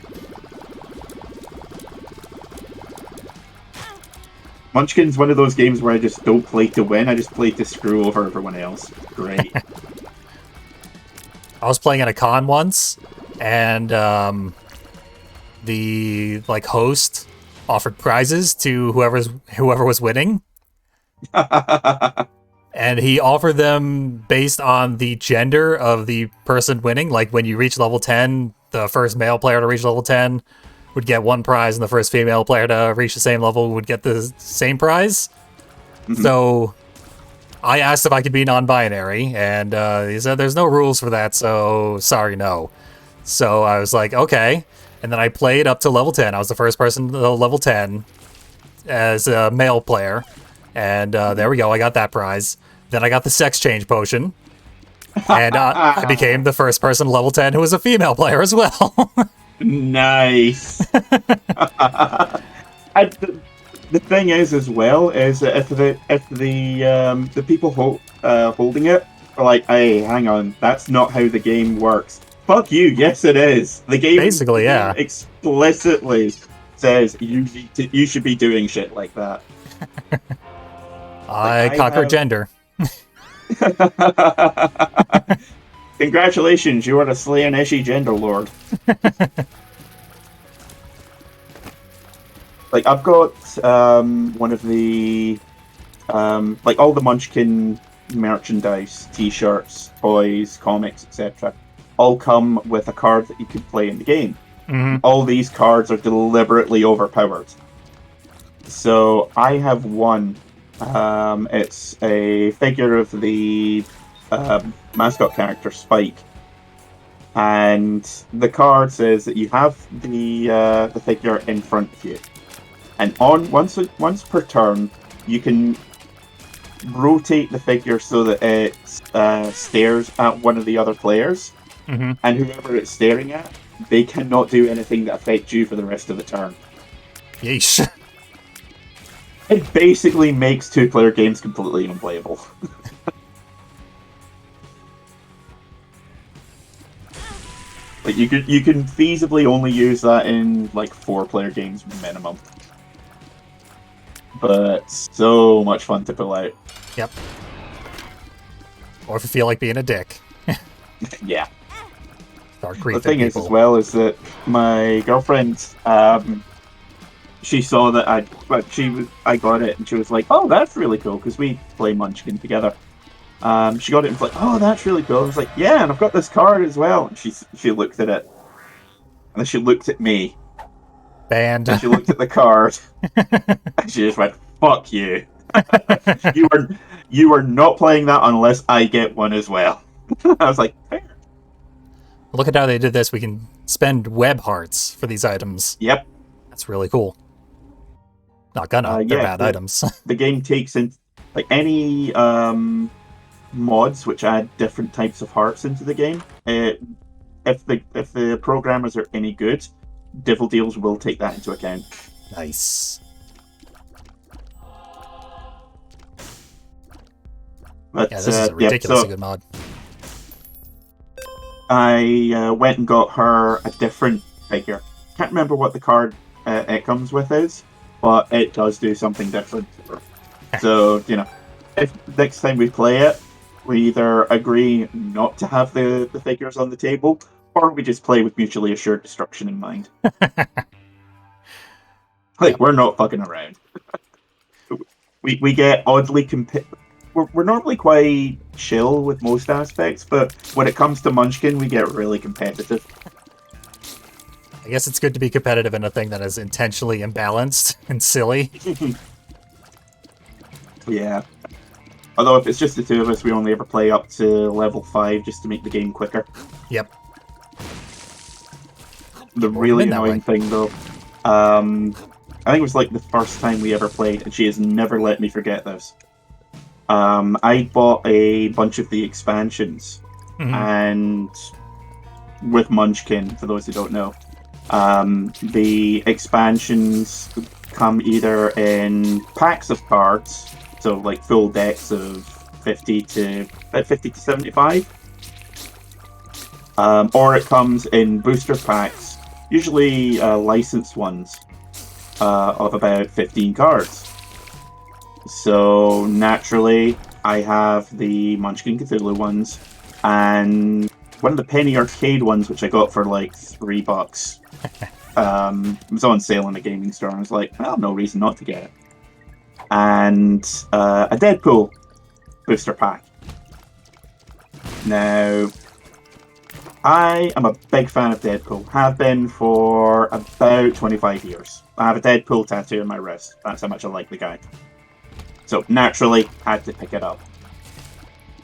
Munchkin's one of those games where I just don't play to win, I just play to screw over everyone else. Great. I was playing at a con once, and the host offered prizes to whoever was winning. And he offered them based on the gender of the person winning. Like when you reach level 10, the first male player to reach level 10 would get one prize, and the first female player to reach the same level would get the same prize. So I asked if I could be non-binary, and he said there's no rules for that, so sorry, no. So I was like, okay. And then I played up to level 10. I was the first person to level 10 as a male player. And there we go, I got that prize. Then I got the sex change potion. And I became the first person to level 10 who was a female player as well. Nice. The thing is, as well, is that if the people holding it are like, hey, hang on, that's not how the game works. Fuck you. Yes, it is. The game basically, yeah, explicitly says you should be doing shit like that. I conquered gender. Congratulations, you are the Slaneshi gender lord. Like, I've got one of the like all the Munchkin merchandise, t-shirts, toys, comics, etc. all come with a card that you can play in the game. All these cards are deliberately overpowered. So I have one. It's a figure of the mascot character Spike, and the card says that you have the figure in front of you, and once per turn you can rotate the figure so that it stares at one of the other players, and whoever it's staring at, they cannot do anything that affects you for the rest of the turn. Yeesh. It basically makes two-player games completely unplayable. Like you can feasibly only use that in like 4-player games minimum. But so much fun to pull out. Yep. Or if you feel like being a dick. Yeah. Start The thing is, as well, is that my girlfriend, she saw that I got it, and she was like, "Oh, that's really cool," because we play Munchkin together. She got it and was like, "Oh, that's really cool." I was like, "Yeah, and I've got this card as well." And she looked at it, and then she looked at me. Banned. And she looked at the card, and she just went, "Fuck you! You are not playing that unless I get one as well." I was like, "Fair." Look at how they did this. We can spend web hearts for these items. Yep. That's really cool. Not gonna. They're bad items. The game takes in like any mods which add different types of hearts into the game. If the programmers are any good, Devil Deals will take that into account. Nice. But, yeah, this is a ridiculously good mod. I went and got her a different figure. Can't remember what the card it comes with is, but it does do something different. So, if next time we play it, we either agree not to have the figures on the table, or we just play with mutually assured destruction in mind. We're not fucking around. we get oddly We're normally quite chill with most aspects, but when it comes to Munchkin, we get really competitive. I guess it's good to be competitive in a thing that is intentionally imbalanced and silly. Yeah. Although if it's just the two of us, we only ever play up to level 5 just to make the game quicker. Yep. The really annoying thing, though, I think it was like the first time we ever played, and she has never let me forget this. I bought a bunch of the expansions, and with Munchkin, for those who don't know, the expansions come either in packs of cards, so like full decks of 50 to 75, or it comes in booster packs, usually licensed ones, of about 15 cards. So naturally, I have the Munchkin Cthulhu ones, and one of the Penny Arcade ones, which I got for like $3. It was on sale in a gaming store, and I was like, well, no reason not to get it. And a Deadpool booster pack. Now, I am a big fan of Deadpool. Have been for about 25 years. I have a Deadpool tattoo on my wrist. That's how much I like the guy. So naturally, had to pick it up.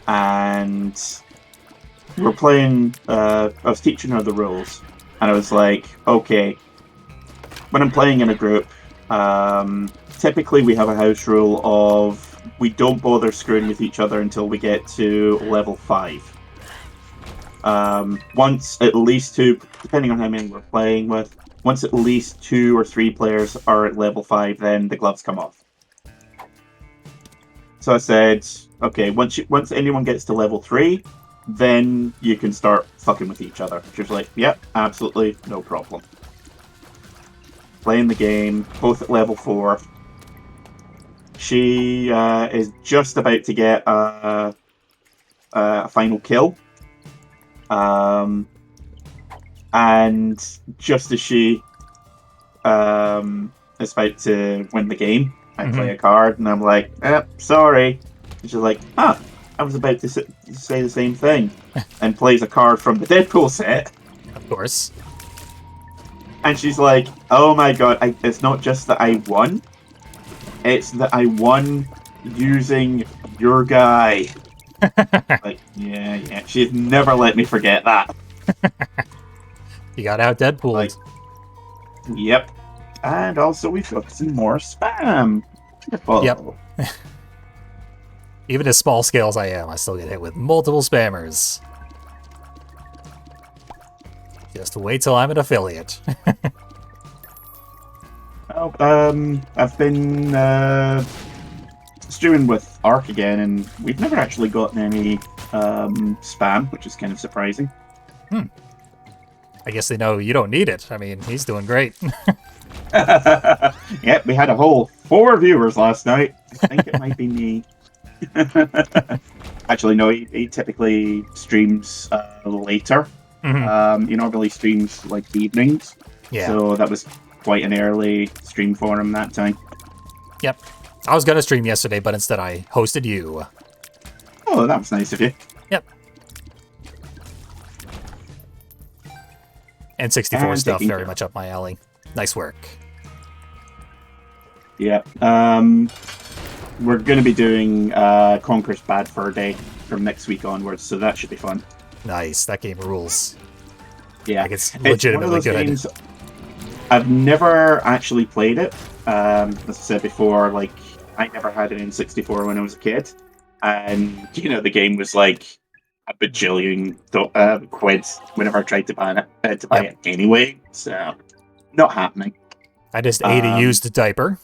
And we're playing. I was teaching her the rules, and I was like, okay. When I'm playing in a group, typically we have a house rule of we don't bother screwing with each other until we get to level 5. Once at least 2, depending on how many we're playing with, once at least 2 or 3 players are at level 5, then the gloves come off. So I said, okay, once anyone gets to level 3, then you can start fucking with each other. She was like, yep, absolutely, no problem. Playing the game, both at level 4. She is just about to get a final kill. And just as she is about to win the game, I play a card, and I'm like, sorry. And she's like, I was about to say the same thing. And plays a card from the Deadpool set. Of course. And she's like, oh my god, it's not just that I won, it's that I won using your guy. Like, yeah. She's never let me forget that. You got out Deadpool. Like, yep. And also we've got some more spam. Yep. Even as small scale as I am, I still get hit with multiple spammers. Just wait till I'm an affiliate. I've been streaming with Ark again, and we've never actually gotten any spam, which is kind of surprising. I guess they know you don't need it. I mean, he's doing great. Yep, we had a whole 4 viewers last night. I think it might be me. Actually, no, he typically streams later. He normally streams like evenings. Yeah. So that was quite an early stream for him that time. Yep. I was gonna stream yesterday, but instead I hosted you. Oh, that was nice of you. Yep. And 64 stuff, very much up my alley. Nice work. Yeah. We're going to be doing Conquer's Bad Fur Day from next week onwards, so that should be fun. Nice. That game rules. Yeah. Like it's legitimately good. Games, I've never actually played it. As I said before, like, I never had an N64 when I was a kid. And, the game was like a bajillion quid whenever I tried to buy it anyway. So, not happening. I just ate a used diaper.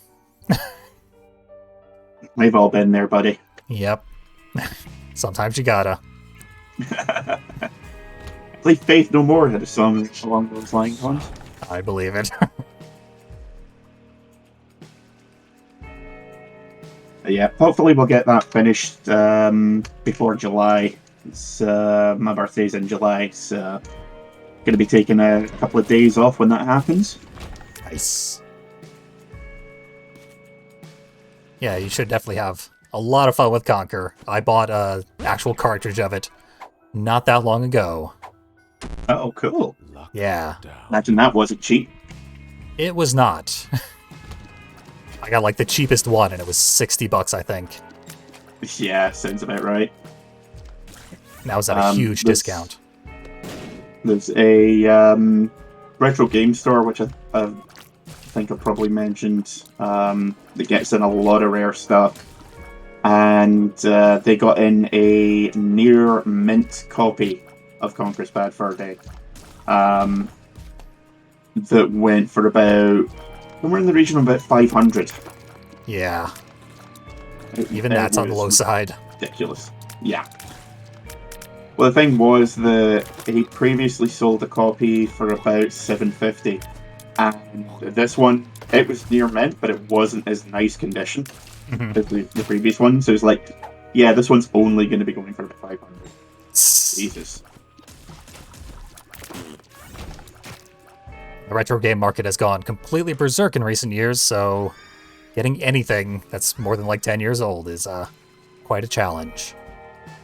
We've all been there, buddy. Yep. Sometimes you gotta. I believe Faith No More had a song along those lines once. I believe it. Yeah, hopefully we'll get that finished before July. It's, my birthday's in July, so going to be taking a couple of days off when that happens. Nice. Yeah, you should definitely have a lot of fun with Conquer. I bought an actual cartridge of it not that long ago. Oh, cool. Yeah. Imagine that wasn't cheap. It was not. I got like the cheapest one and it was $60, I think. Yeah, sounds about right. And that was at a huge discount. There's a retro game store, which I think I've probably mentioned, that gets in a lot of rare stuff. And they got in a near mint copy of Conquer's Bad Fur Day. That went for about somewhere in the region of about 500. Yeah. Even that's on the low side. Ridiculous. Yeah. Well, the thing was that he previously sold a copy for about $750, and this one, it was near mint, but it wasn't as nice condition as the previous one. So it's like, yeah, this one's only going to be going for about 500. Jesus. The retro game market has gone completely berserk in recent years, so getting anything that's more than like 10 years old is quite a challenge.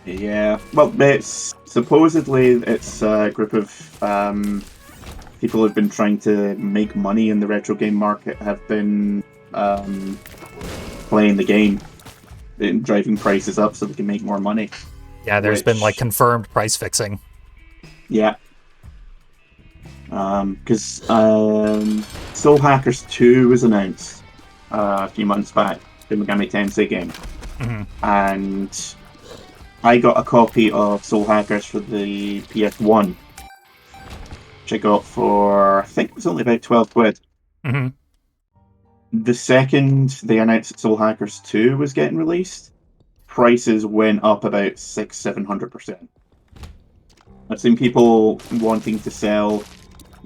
Yeah. Well, it's supposedly it's a group of people who've been trying to make money in the retro game market have been playing the game and driving prices up so they can make more money. Yeah, there's been like Which, confirmed price fixing. yeah, because Soul Hackers 2 was announced a few months back, the Megami Tensei game, Hmm. and I got a copy of Soul Hackers for the PS1, which I got for, I think it was only about 12 quid. Hmm. The second they announced that Soul Hackers 2 was getting released, prices went up about 600-700%. I've seen people wanting to sell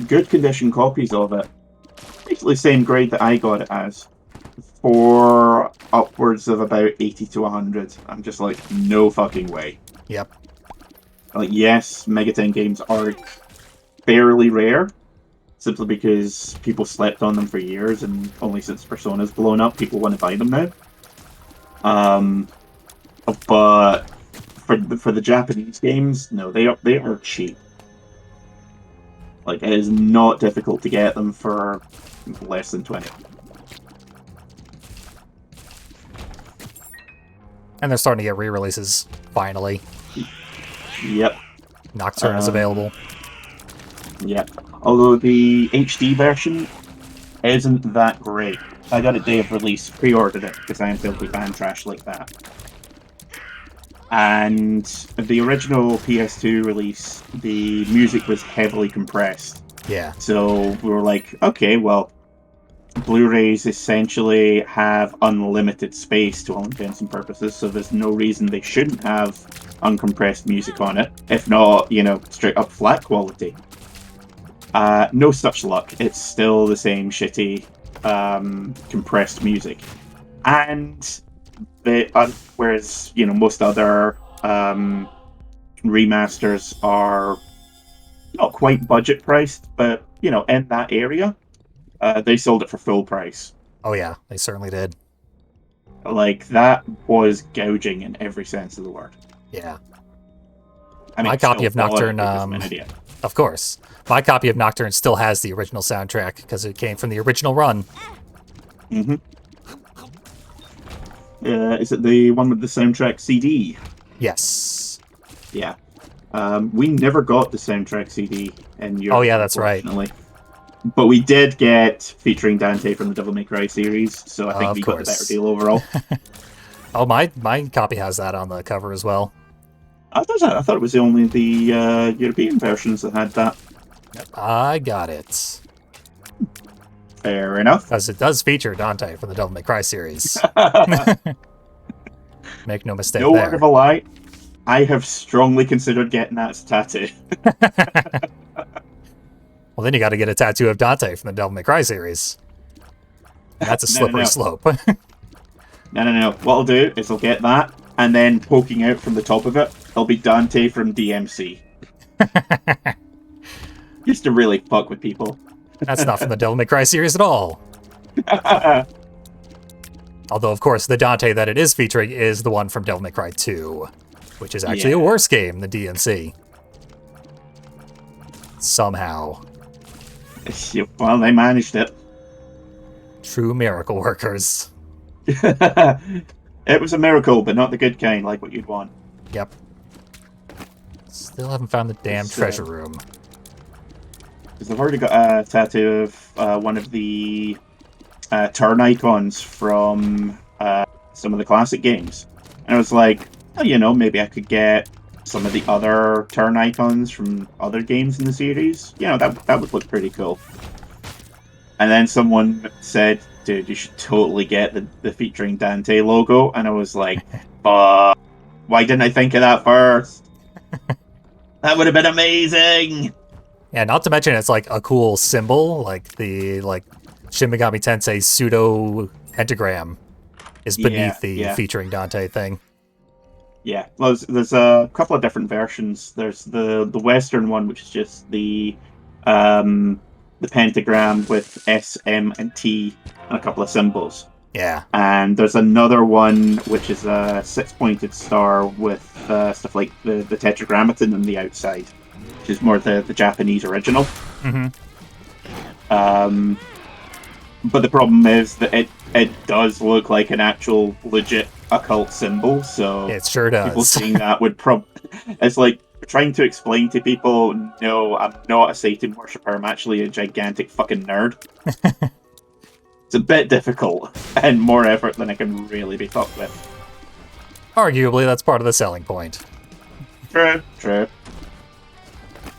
good condition copies of it, basically the same grade that I got it as, for upwards of about 80 to 100. I'm just like, no fucking way. Yep. Like, yes, Megaten games are fairly rare, simply because people slept on them for years, and only since Persona's blown up, people want to buy them now. But for the Japanese games, no, they are cheap. Like, it is not difficult to get them for less than 20. And they're starting to get re-releases, finally. Yep. Nocturne is available. Yep. Although the HD version isn't that great. I got it day of release, pre-ordered it, because I am filthy fan trash like that. And the original PS2 release, the music was heavily compressed. Yeah. So we were like, okay, well, Blu-rays essentially have unlimited space to all intents and purposes, so there's no reason they shouldn't have uncompressed music on it, if not, straight up flat quality. No such luck. It's still the same shitty compressed music. And whereas, most other remasters are not quite budget priced, but, in that area, they sold it for full price. Oh yeah, they certainly did. Like, that was gouging in every sense of the word. Yeah. I mean, My copy of Nocturne, I'm an idiot. of course. My copy of Nocturne still has the original soundtrack because it came from the original run. Mm-hmm. Is it the one with the soundtrack CD? Yes. Yeah. We never got the soundtrack CD in Europe. Oh yeah, that's right. But we did get featuring Dante from the Devil May Cry series, so I think Of we course. got the better deal overall. Oh, my copy has that on the cover as well. I thought it was only the European versions that had that. I got it. Fair enough. Because it does feature Dante from the Devil May Cry series. Make no mistake No there. word of a lie. I have strongly considered getting that as a tattoo. Well, then you got to get a tattoo of Dante from the Devil May Cry series. And that's a slippery No. slope. No. What I'll do is I'll get that, and then poking out from the top of it, it'll be Dante from DMC. Just to really fuck with people. That's not from the Devil May Cry series at all. Although, of course, the Dante that it is featuring is the one from Devil May Cry 2, which is actually a worse game than DMC. Somehow. Well, they managed it. True miracle workers. It was a miracle, but not the good kind, like what you'd want. Yep. Still haven't found the damn treasure room. Because I've already got a tattoo of one of the turn icons from some of the classic games. And I was like, oh, maybe I could get some of the other turn icons from other games in the series. That would look pretty cool. And then someone said, dude, you should totally get the featuring Dante logo. And I was like, fuck, why didn't I think of that first? That would have been amazing! Yeah, not to mention it's like a cool symbol, like the Shin Megami Tensei pseudo pentagram is beneath the featuring Dante thing. Yeah, well, there's a couple of different versions. There's the Western one, which is just the the pentagram with S, M, and T, and a couple of symbols. Yeah. And there's another one which is a six-pointed star with stuff like the tetragrammaton on the outside, which is more the Japanese original. Mm-hmm. But the problem is that it does look like an actual legit occult symbol, so It sure does. people seeing that would it's like trying to explain to people, no, I'm not a Satan worshipper, I'm actually a gigantic fucking nerd. It's a bit difficult and more effort than I can really be fucked with. Arguably, that's part of the selling point. True.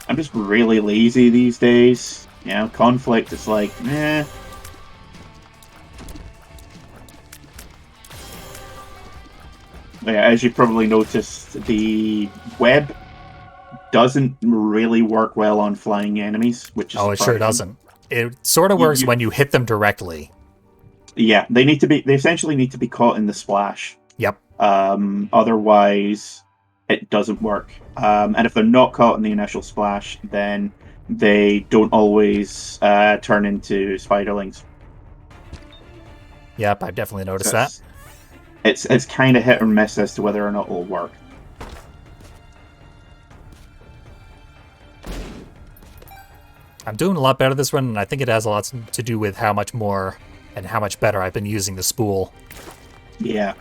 I'm just really lazy these days. You know, conflict is like, eh. Yeah, as you probably noticed, the web doesn't really work well on flying enemies, which is It sure doesn't. It sort of works when you hit them directly. Yeah, they essentially need to be caught in the splash. Yep. Otherwise, it doesn't work. And if they're not caught in the initial splash, then they don't always turn into spiderlings. Yep, I've definitely noticed that. It's kind of hit or miss as to whether or not it'll work. I'm doing a lot better this run, and I think it has a lot to do with how much more and how much better I've been using the spool. Yeah.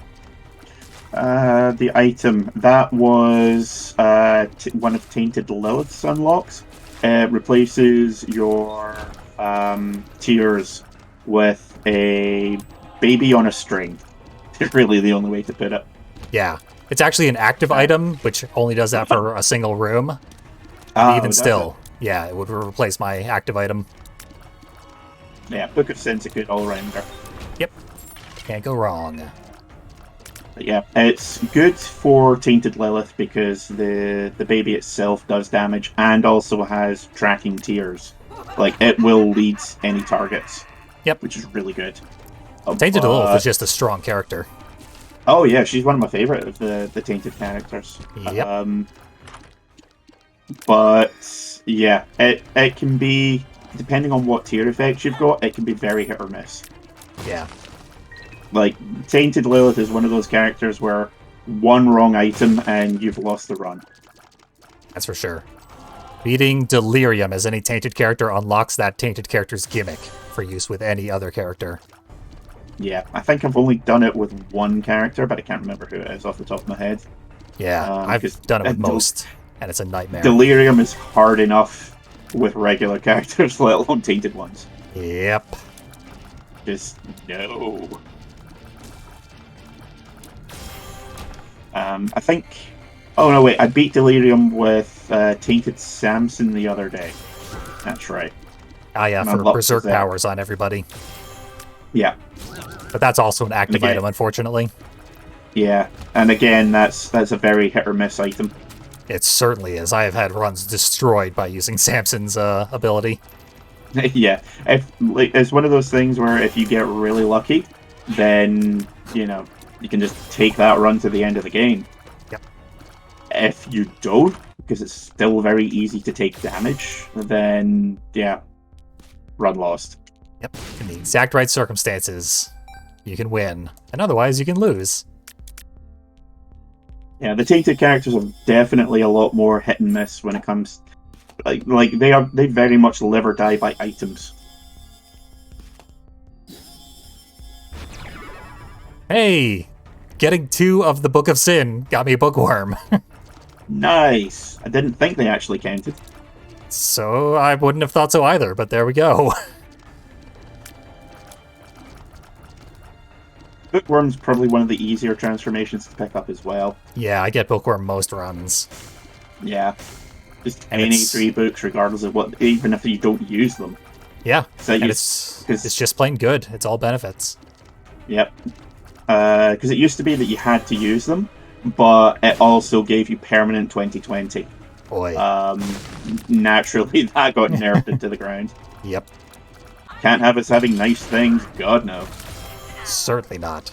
The item, that was one of Tainted Lilith's unlocks. It replaces your tears with a baby on a string. It's really the only way to put it. Yeah. It's actually an active item, which only does that for a single room. And even still, yeah, it would replace my active item. Yeah, Book of Sin's a good all-rounder. Yep. Can't go wrong. But yeah, it's good for Tainted Lilith because the baby itself does damage and also has tracking tears. Like, it will lead any targets. Yep. Which is really good. Tainted Lilith is just a strong character. Oh yeah, she's one of my favorite of the Tainted characters. Yep. But yeah, it can be, depending on what tier effects you've got, it can be very hit or miss. Yeah. Like, Tainted Lilith is one of those characters where one wrong item and you've lost the run. That's for sure. Beating Delirium as any Tainted character unlocks that Tainted character's gimmick for use with any other character. Yeah, I think I've only done it with one character, but I can't remember who it is off the top of my head. Yeah, I've done it with most, and it's a nightmare. Delirium is hard enough with regular characters, let alone Tainted ones. Yep. Just no. I think... Oh no, wait, I beat Delirium with Tainted Samson the other day. That's right. Ah yeah, for Berserk powers on everybody. Yeah. But that's also an active item, unfortunately. Yeah, and again, that's a very hit or miss item. It certainly is. I have had runs destroyed by using Samson's ability. Yeah, it's one of those things where if you get really lucky, then, you know, you can just take that run to the end of the game. Yep. If you don't, because it's still very easy to take damage, then, yeah, run lost. Yep, in the exact right circumstances, you can win, and otherwise you can lose. Yeah, the Tainted characters are definitely a lot more hit and miss when it comes... Like they very much live or die by items. Hey! Getting 2 of the Book of Sin got me a bookworm. Nice! I didn't think they actually counted. So I wouldn't have thought so either, but there we go. Bookworm's probably one of the easier transformations to pick up as well. Yeah, I get bookworm most runs. Yeah. Just any 3 books, regardless of what, even if you don't use them. Yeah, So and it's just plain good. It's all benefits. Yep. Because it used to be that you had to use them, but it also gave you permanent 2020. Boy. Naturally, that got nerfed into the ground. Yep. Can't have us having nice things, God no. Certainly not.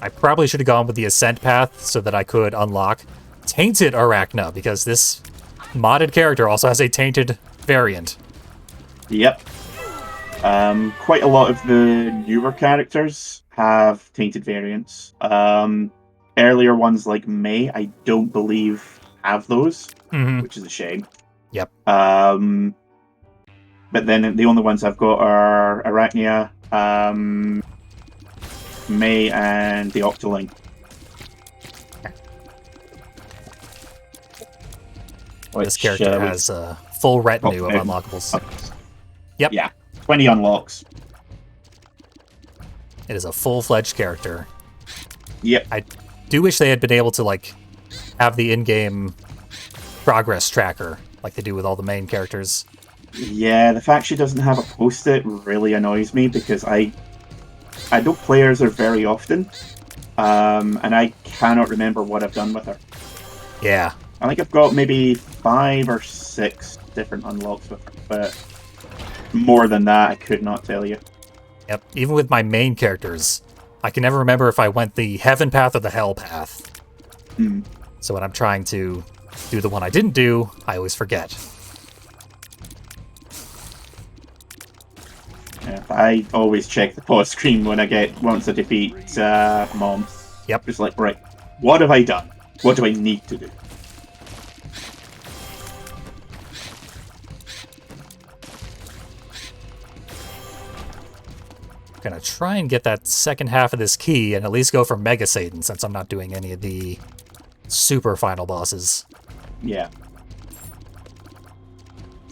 I probably should have gone with the Ascent path so that I could unlock Tainted Arachna, because this modded character also has a tainted variant. Yep. Quite a lot of the newer characters have tainted variants. Earlier ones like May, I don't believe have those, which is a shame. Yep. But then the only ones I've got are Arachnia, May, and the Octoling. This character has a full retinue of unlockables. Yep. Yeah, 20 unlocks. It is a full-fledged character. Yep. I do wish they had been able to, like, have the in-game progress tracker, like they do with all the main characters. Yeah, the fact she doesn't have a post-it really annoys me, because I don't play her very often, and I cannot remember what I've done with her. Yeah. I think I've got maybe 5 or 6 different unlocks with her, but more than that, I could not tell you. Yep. Even with my main characters, I can never remember if I went the heaven path or the hell path. So when I'm trying to do the one I didn't do, I always forget. Yeah, I always check the pause screen when once I defeat Mom. Yep. Just like, right, what have I done? What do I need to do? Gonna try and get that second half of this key and at least go for Mega Satan, since I'm not doing any of the super final bosses. Yeah.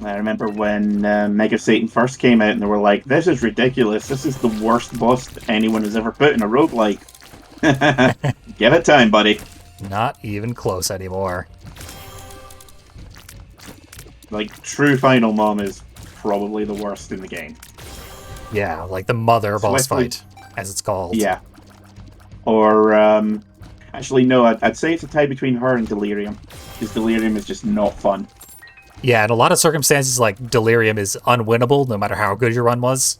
I remember when Mega Satan first came out and they were like, this is ridiculous. This is the worst boss anyone has ever put in a roguelike. Give it time, buddy. Not even close anymore. Like, true Final Mom is probably the worst in the game. Yeah, like the mother boss fight, as it's called. Yeah. Or, actually, no, I'd say it's a tie between her and Delirium. Because Delirium is just not fun. Yeah, in a lot of circumstances, like, Delirium is unwinnable, no matter how good your run was.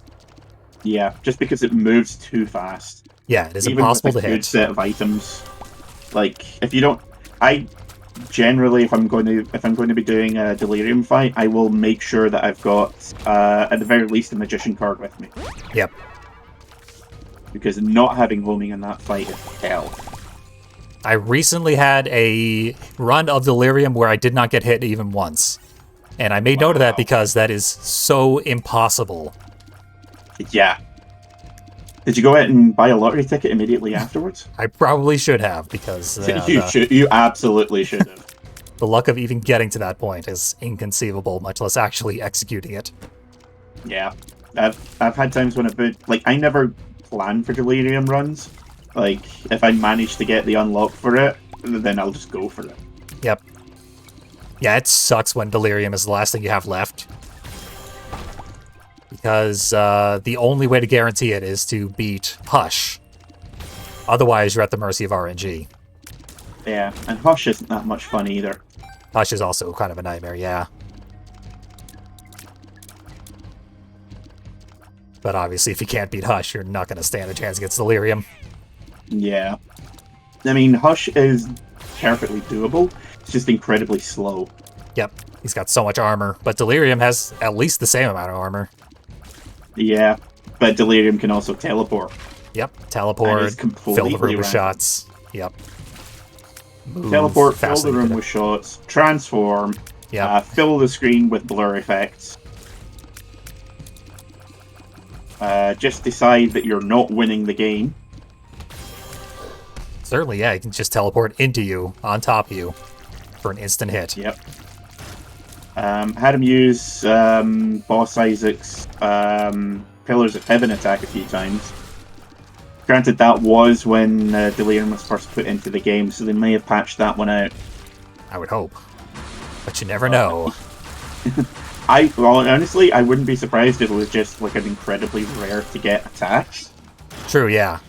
Yeah, just because it moves too fast. Yeah, it is Even impossible with to a good hit. set of items. Like, if you don't... I generally, if I'm going to be doing a Delirium fight, I will make sure that I've got, at the very least, a Magician card with me. Yep. Because not having homing in that fight is hell. I recently had a run of Delirium where I did not get hit even once. And I made note of that because that is so impossible. Yeah. Did you go out and buy a lottery ticket immediately afterwards? I probably should have, because You absolutely should have. the luck of even getting to that point is inconceivable, much less actually executing it. Yeah. I've had times when I never plan for Delirium runs. Like, if I manage to get the unlock for it, then I'll just go for it. Yep. Yeah, it sucks when Delirium is the last thing you have left. Because the only way to guarantee it is to beat Hush. Otherwise, you're at the mercy of RNG. Yeah, and Hush isn't that much fun either. Hush is also kind of a nightmare, yeah. But obviously, if you can't beat Hush, you're not going to stand a chance against Delirium. Yeah. I mean, Hush is perfectly doable. It's just incredibly slow. Yep, he's got so much armor, but Delirium has at least the same amount of armor. Yeah, but Delirium can also teleport. Yep, teleport, fill the room with shots. Yep. Move teleport, fill faster the than room you with shots, transform, Yep. Fill the screen with blur effects. Just decide that you're not winning the game. Certainly, yeah, he can just teleport into you, on top of you, for an instant hit. Yep. Had him use Boss Isaac's Pillars of Heaven attack a few times. Granted, that was when Delirium was first put into the game, so they may have patched that one out. I would hope. But you never know. Honestly, I wouldn't be surprised if it was just like an incredibly rare to get attack. True, yeah.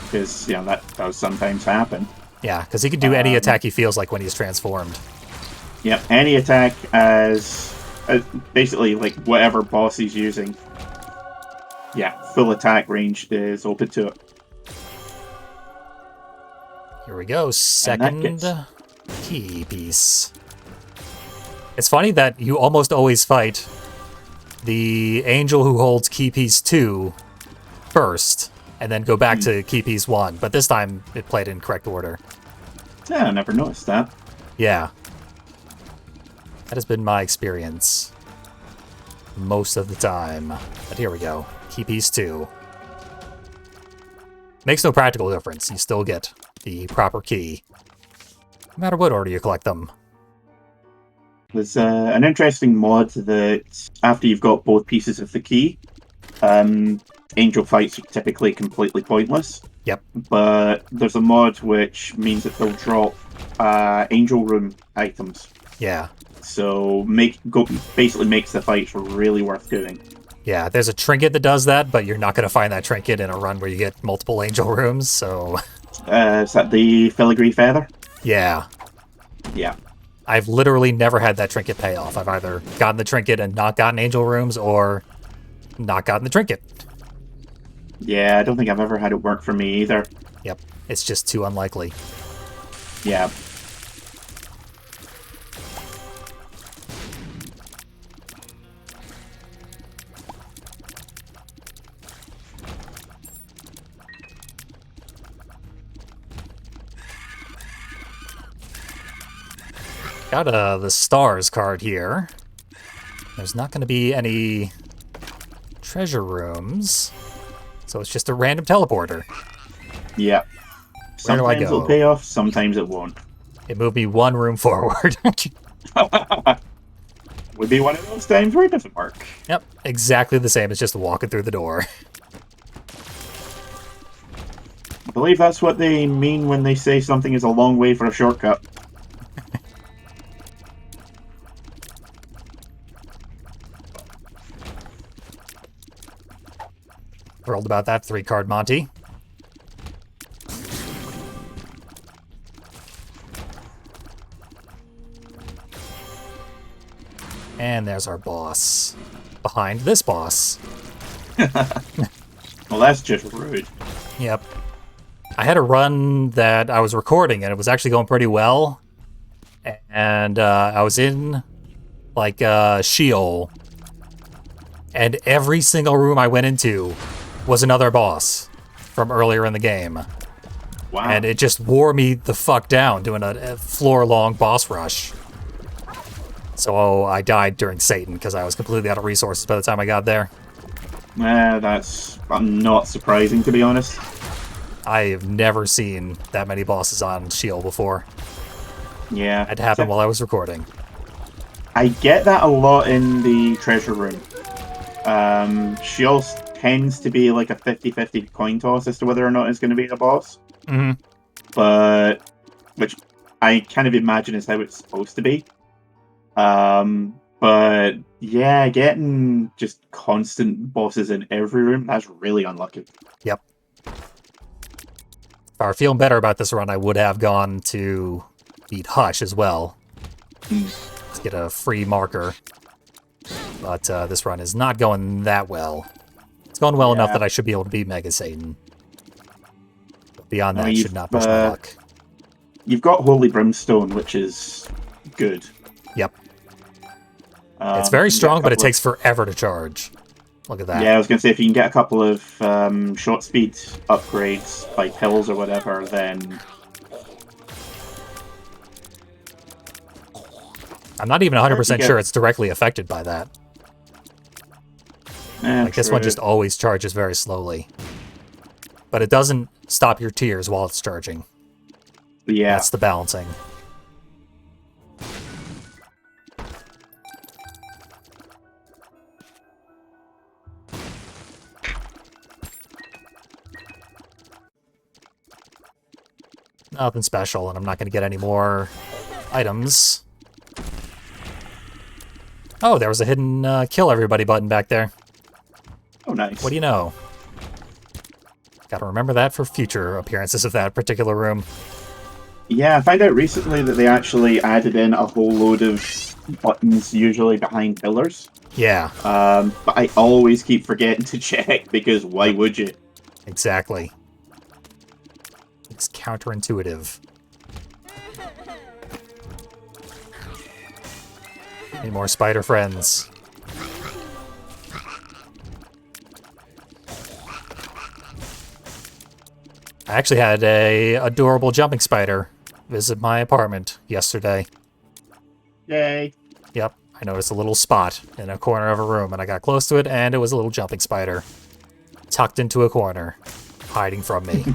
Because, you know, that does sometimes happen. Yeah, because he can do any attack he feels like when he's transformed. Yep, any attack as basically like whatever boss he's using. Yeah, full attack range is open to it. Here we go, second key piece. It's funny that you almost always fight the angel who holds key piece 2 first, and then go back to key piece 1, but this time it played in correct order. Yeah, I never noticed that. Yeah. That has been my experience most of the time. But here we go. Key piece 2. Makes no practical difference. You still get the proper key, no matter what order you collect them. There's an interesting mod that after you've got both pieces of the key, angel fights are typically completely pointless. Yep. But there's a mod which means that they'll drop angel room items. Yeah. So basically makes the fights really worth doing. Yeah, there's a trinket that does that, but you're not going to find that trinket in a run where you get multiple angel rooms, so... Is that the filigree feather? Yeah. Yeah. I've literally never had that trinket pay off. I've either gotten the trinket and not gotten angel rooms, or not gotten the trinket. Yeah, I don't think I've ever had it work for me either. Yep, it's just too unlikely. Yeah. Got the stars card here. There's not going to be any treasure rooms, so it's just a random teleporter. Yeah. Where do I Sometimes go? it'll pay off, sometimes it won't. It moved me one room forward. Would be one of those times where it doesn't work. Yep, exactly the same as just walking through the door. I believe that's what they mean when they say something is a long way for a shortcut. Thrilled about that 3-card Monty. And there's our boss. Behind this boss. Well, that's just rude. Yep. I had a run that I was recording, and it was actually going pretty well. And I was in, like, Sheol. And every single room I went into was another boss from earlier in the game. Wow. And it just wore me the fuck down doing a floor-long boss rush. So I died during Satan because I was completely out of resources by the time I got there. That's not surprising, to be honest. I have never seen that many bosses on Sheol before. Yeah. It happened while I was recording. I get that a lot in the treasure room. Sheol tends to be like a 50-50 coin toss as to whether or not it's going to be the boss. Mm-hmm. But, which I kind of imagine is how it's supposed to be. But yeah, getting just constant bosses in every room, that's really unlucky. Yep. If I were feeling better about this run, I would have gone to beat Hush as well. To get a free marker. But this run is not going that well. It's going well enough that I should be able to beat Mega Satan. But beyond that, should not push my luck. You've got Holy Brimstone, which is good. Yep. It's very strong, but it takes forever to charge. Look at that. Yeah, I was going to say, if you can get a couple of short speed upgrades by pills or whatever, then... I'm not even 100% sure it's directly affected by that. Like, this one just always charges very slowly. But it doesn't stop your tears while it's charging. Yeah. That's the balancing. Nothing special, and I'm not going to get any more items. Oh, there was a hidden kill everybody button back there. Oh, nice. What do you know? Gotta remember that for future appearances of that particular room. Yeah, I found out recently that they actually added in a whole load of buttons, usually behind pillars. Yeah. But I always keep forgetting to check, because why would you? Exactly. It's counterintuitive. Need more spider friends. I actually had a adorable jumping spider visit my apartment yesterday. Yay. Yep, I noticed a little spot in a corner of a room, and I got close to it, and it was a little jumping spider. Tucked into a corner, hiding from me.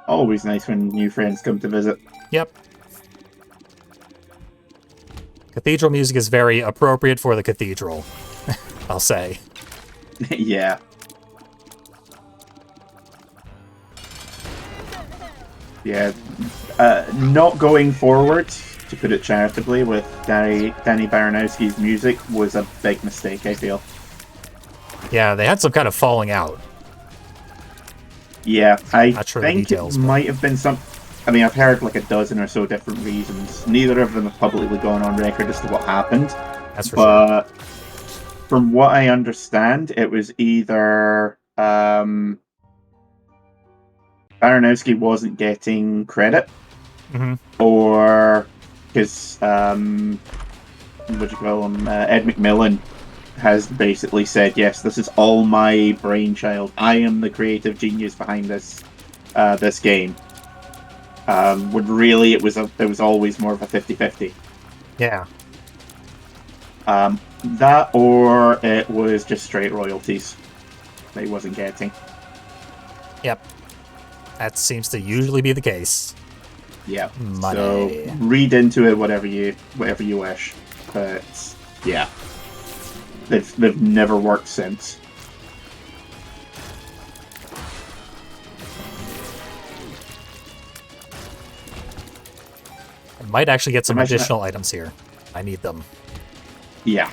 Always nice when new friends come to visit. Yep. Cathedral music is very appropriate for the cathedral, I'll say. Yeah. Yeah. Not going forward, to put it charitably, with Danny Baranowski's music was a big mistake, I feel. Yeah, they had some kind of falling out. Yeah, I Not sure think the details, it might have been some... I mean, I've heard like a dozen or so different reasons. Neither of them have publicly gone on record as to what happened. That's for sure. From what I understand, it was either Baranowski wasn't getting credit, or his what do you call him? Ed McMillan has basically said, "Yes, this is all my brainchild. I am the creative genius behind this this game." When really it was always more of a 50-50. Yeah. That or it was just straight royalties that he wasn't getting. Yep. That seems to usually be the case. Yeah. Money. So read into it whatever you wish. But yeah. They've never worked since. I might actually get some Imagine additional items here. I need them. Yeah.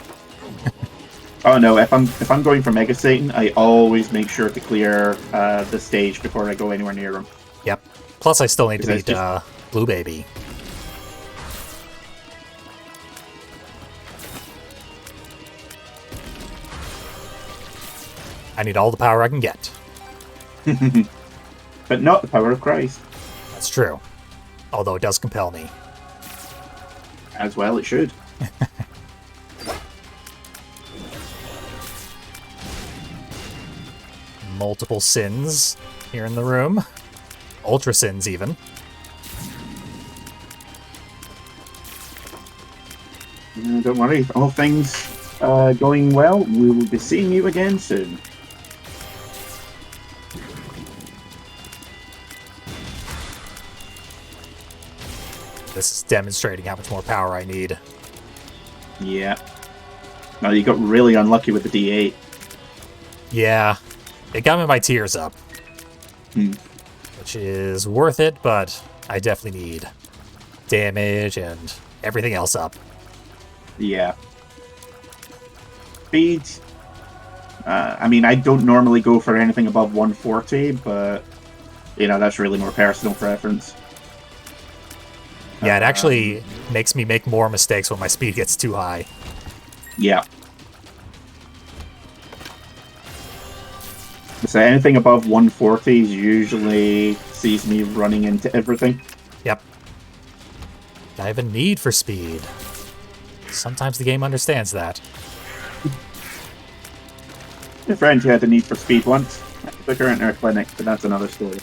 Oh no, if I'm going for Mega Satan, I always make sure to clear the stage before I go anywhere near him. Yep. Plus, I still need to beat just... Blue Baby. I need all the power I can get. But not the power of Christ. That's true. Although it does compel me. As well it should. Multiple sins here in the room. Ultra sins, even. Don't worry, all things going well, we will be seeing you again soon. This is demonstrating how much more power I need. Yeah. No, you got really unlucky with the D8. Yeah. It got me my tiers up. Which is worth it, but I definitely need damage and everything else up. Yeah. Speed. I mean, I don't normally go for anything above 140, but, you know, that's really more personal preference. Yeah, it actually makes me make more mistakes when my speed gets too high. Yeah. So anything above 140 usually sees me running into everything. Yep. I have a need for speed. Sometimes the game understands that. A friend who had a need for speed once. I took her into a clinic, but that's another story.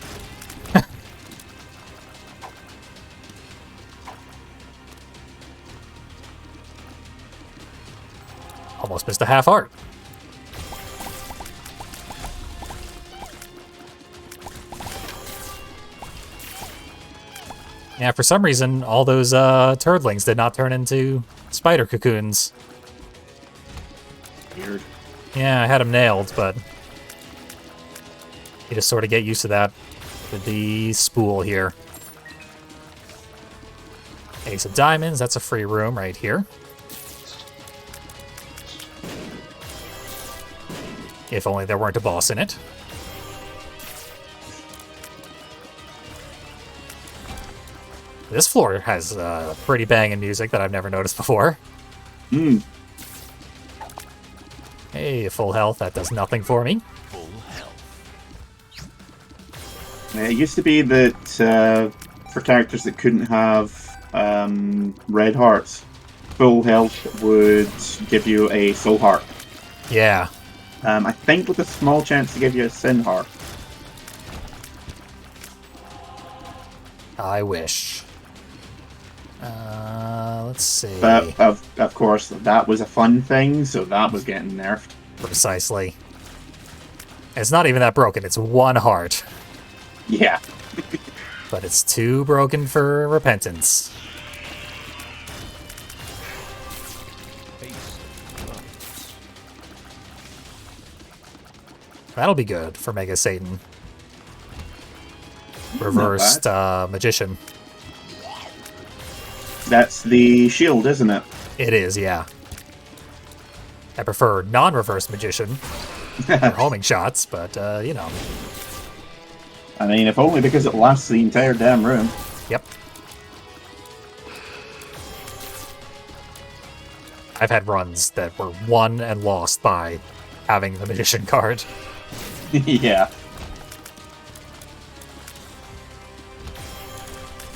Almost missed a half heart. Yeah, for some reason, all those turdlings did not turn into spider cocoons. Weird. Yeah, I had them nailed, but you just sort of get used to that with the spool here. Ace of diamonds, that's a free room right here. If only there weren't a boss in it. This floor has pretty banging music that I've never noticed before. Hey, full health, that does nothing for me. Full health. It used to be that for characters that couldn't have red hearts, full health would give you a soul heart. Yeah. I think with a small chance to give you a sin heart. I wish. Let's see. But of course, that was a fun thing, so that was getting nerfed. Precisely. It's not even that broken. It's 1 heart. Yeah. But it's too broken for repentance. That'll be good for Mega Satan. Reversed Magician. That's the shield, isn't it? It is, yeah. I prefer non-reverse Magician for homing shots, but, you know. I mean, if only because it lasts the entire damn room. Yep. I've had runs that were won and lost by having the Magician card. Yeah.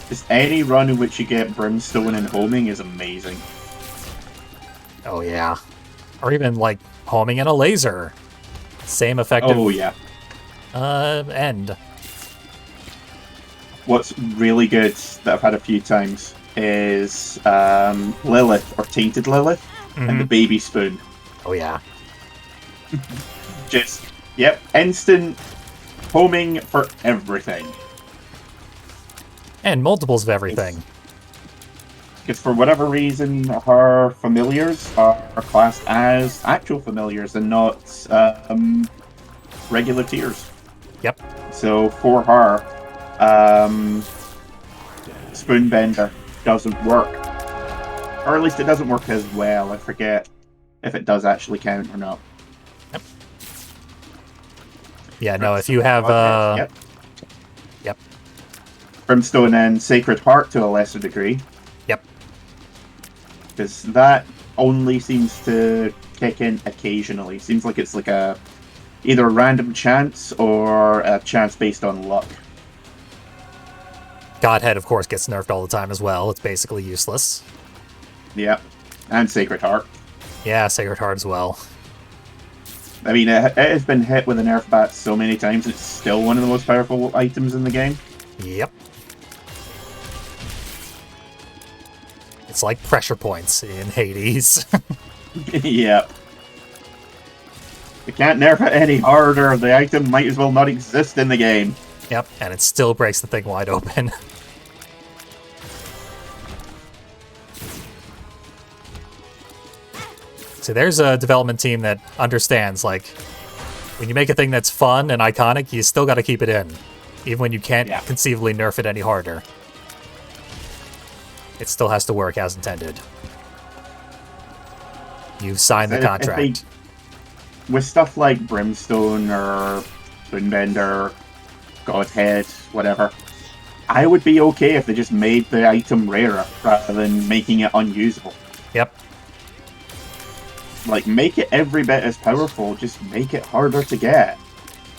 Just any run in which you get Brimstone and homing is amazing. Oh, yeah. Or even, like, homing and a laser. Same effective Oh, yeah. end. What's really good that I've had a few times is Lilith, or Tainted Lilith, and the Baby Spoon. Oh, yeah. Just, yep, instant homing for everything. And multiples of everything. Because for whatever reason, her familiars are classed as actual familiars and not regular tiers. Yep. So for her, Spoonbender doesn't work. Or at least it doesn't work as well. I forget if it does actually count or not. Yep. Yeah, no, if you have... Yep. Brimstone and Sacred Heart to a lesser degree. Yep. Because that only seems to kick in occasionally. Seems like it's like either a random chance or a chance based on luck. Godhead, of course, gets nerfed all the time as well. It's basically useless. Yeah. And Sacred Heart. Yeah, Sacred Heart as well. I mean, it has been hit with a nerf bat so many times, it's still one of the most powerful items in the game. Yep. It's like pressure points in Hades. Yeah. You can't nerf it any harder, the item might as well not exist in the game. Yep, and it still breaks the thing wide open. So there's a development team that understands, like, when you make a thing that's fun and iconic, you still got to keep it in. Even when you can't conceivably nerf it any harder. It still has to work as intended. You've signed the contract. With stuff like Brimstone or Spoonbender, Godhead, whatever, I would be okay if they just made the item rarer rather than making it unusable. Yep. Like, make it every bit as powerful, just make it harder to get.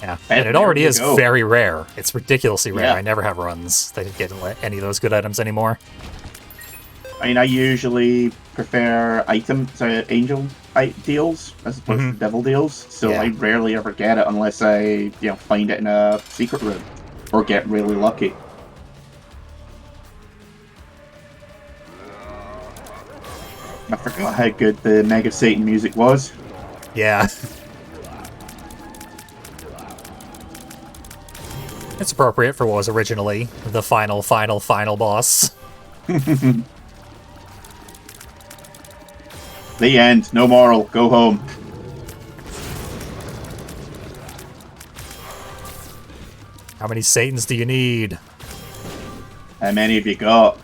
Yeah, and it already is very rare. It's ridiculously rare. Yeah. I never have runs that get any of those good items anymore. I mean, I usually prefer angel deals as opposed to devil deals, so I rarely ever get it unless I, find it in a secret room or get really lucky. I forgot how good the Mega Satan music was. Yeah. It's appropriate for what was originally the final boss. The end. No moral. Go home. How many Satans do you need? How many have you got?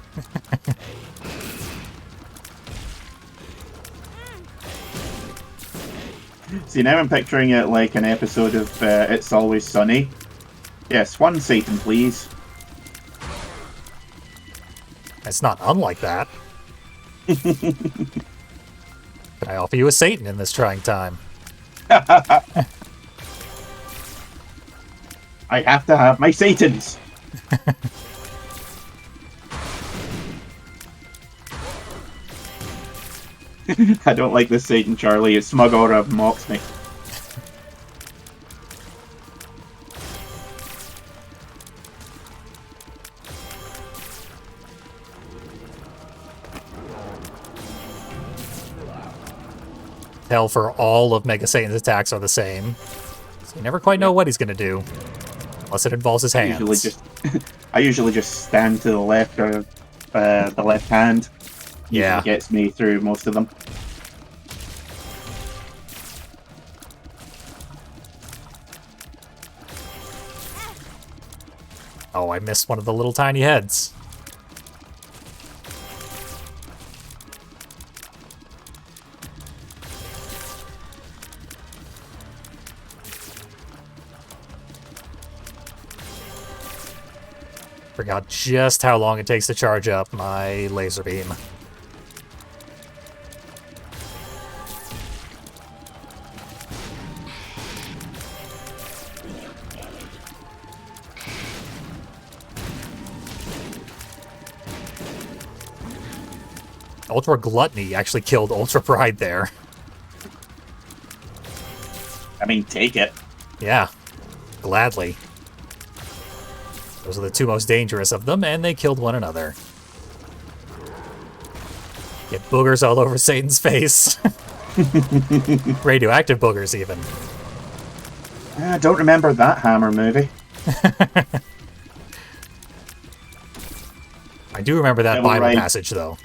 See, now I'm picturing it like an episode of It's Always Sunny. Yes, one Satan, please. It's not unlike that. Can I offer you a Satan in this trying time? I have to have my Satans! I don't like this Satan Charlie. His smug aura mocks me. Hell, for all of Mega Satan's attacks are the same. So you never quite know what he's going to do. Unless it involves his hands. I usually just stand to the left or the left hand. Usually gets me through most of them. Oh, I missed one of the little tiny heads. Forgot just how long it takes to charge up my laser beam. Ultra Gluttony actually killed Ultra Pride there. I mean, take it. Yeah, gladly. Those are the two most dangerous of them, and they killed one another. Get boogers all over Satan's face. Radioactive boogers, even. I don't remember that Hammer movie. I do remember that Bible passage, though.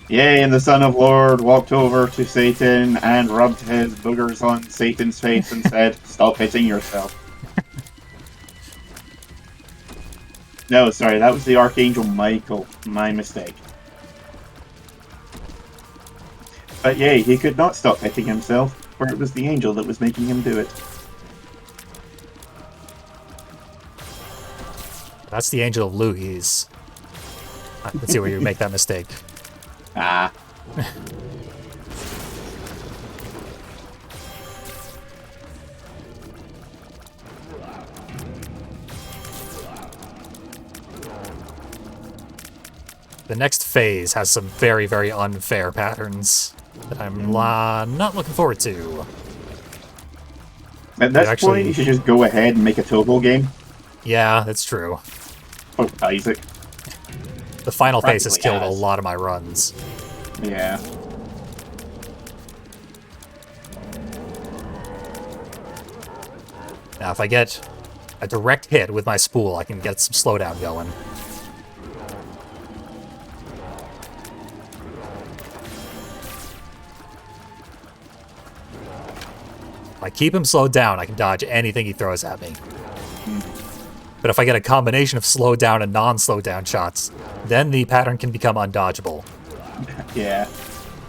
Yea, and the Son of Lord walked over to Satan and rubbed his boogers on Satan's face and said, "Stop hitting yourself." No, sorry, that was the Archangel Michael. My mistake. But yea, he could not stop hitting himself, for it was the angel that was making him do it. That's the Angel of Loogies. I can see where you make that mistake. Ah. The next phase has some very, very unfair patterns that I'm not looking forward to. At this point, you should just go ahead and make a Tobo game. Yeah, that's true. Oh, Isaac. The final phase has killed a lot of my runs. Yeah. Now, if I get a direct hit with my spool, I can get some slowdown going. If I keep him slowed down, I can dodge anything he throws at me. But if I get a combination of slow down and non-slow down shots, then the pattern can become undodgeable. Yeah.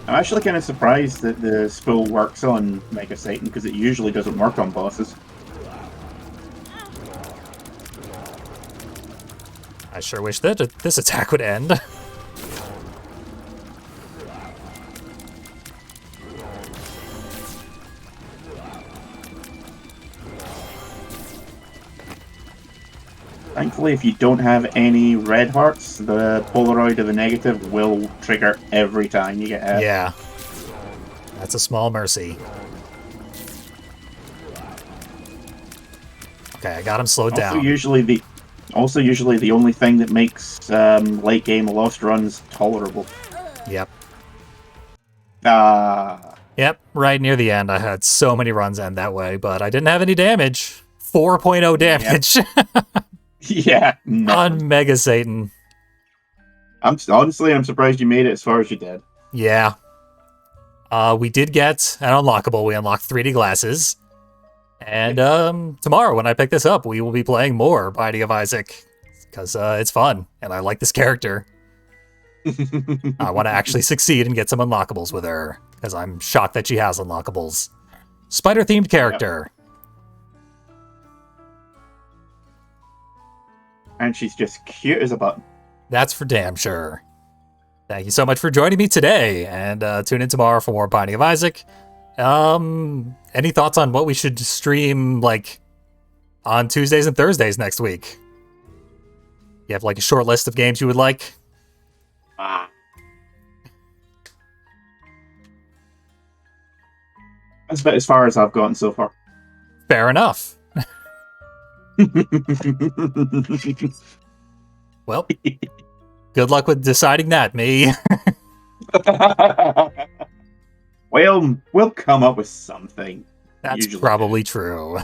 I'm actually kind of surprised that the spool works on Mega Satan, because it usually doesn't work on bosses. I sure wish that this attack would end. Thankfully, if you don't have any red hearts, the Polaroid of the negative will trigger every time you get hit. Yeah. That's a small mercy. Okay, I got him slowed down. Usually the only thing that makes late game lost runs tolerable. Yep. Yep, right near the end I had so many runs end that way, but I didn't have any damage. 4.0 damage. Yep. Yeah. On Mega Satan. I'm surprised you made it as far as you did. Yeah. We did get an unlockable. We unlocked 3D glasses. And tomorrow when I pick this up, we will be playing more Binding of Isaac. Because it's fun, and I like this character. I want to actually succeed and get some unlockables with her, because I'm shocked that she has unlockables. Spider-themed character. Yep. And she's just cute as a button. That's for damn sure. Thank you so much for joining me today, and tune in tomorrow for more Binding of Isaac. Any thoughts on what we should stream, like, on Tuesdays and Thursdays next week? You have, like, a short list of games you would like? That's about as far as I've gotten so far. Fair enough. Well, good luck with deciding that, me. Well, we'll come up with something. That's Usually probably true.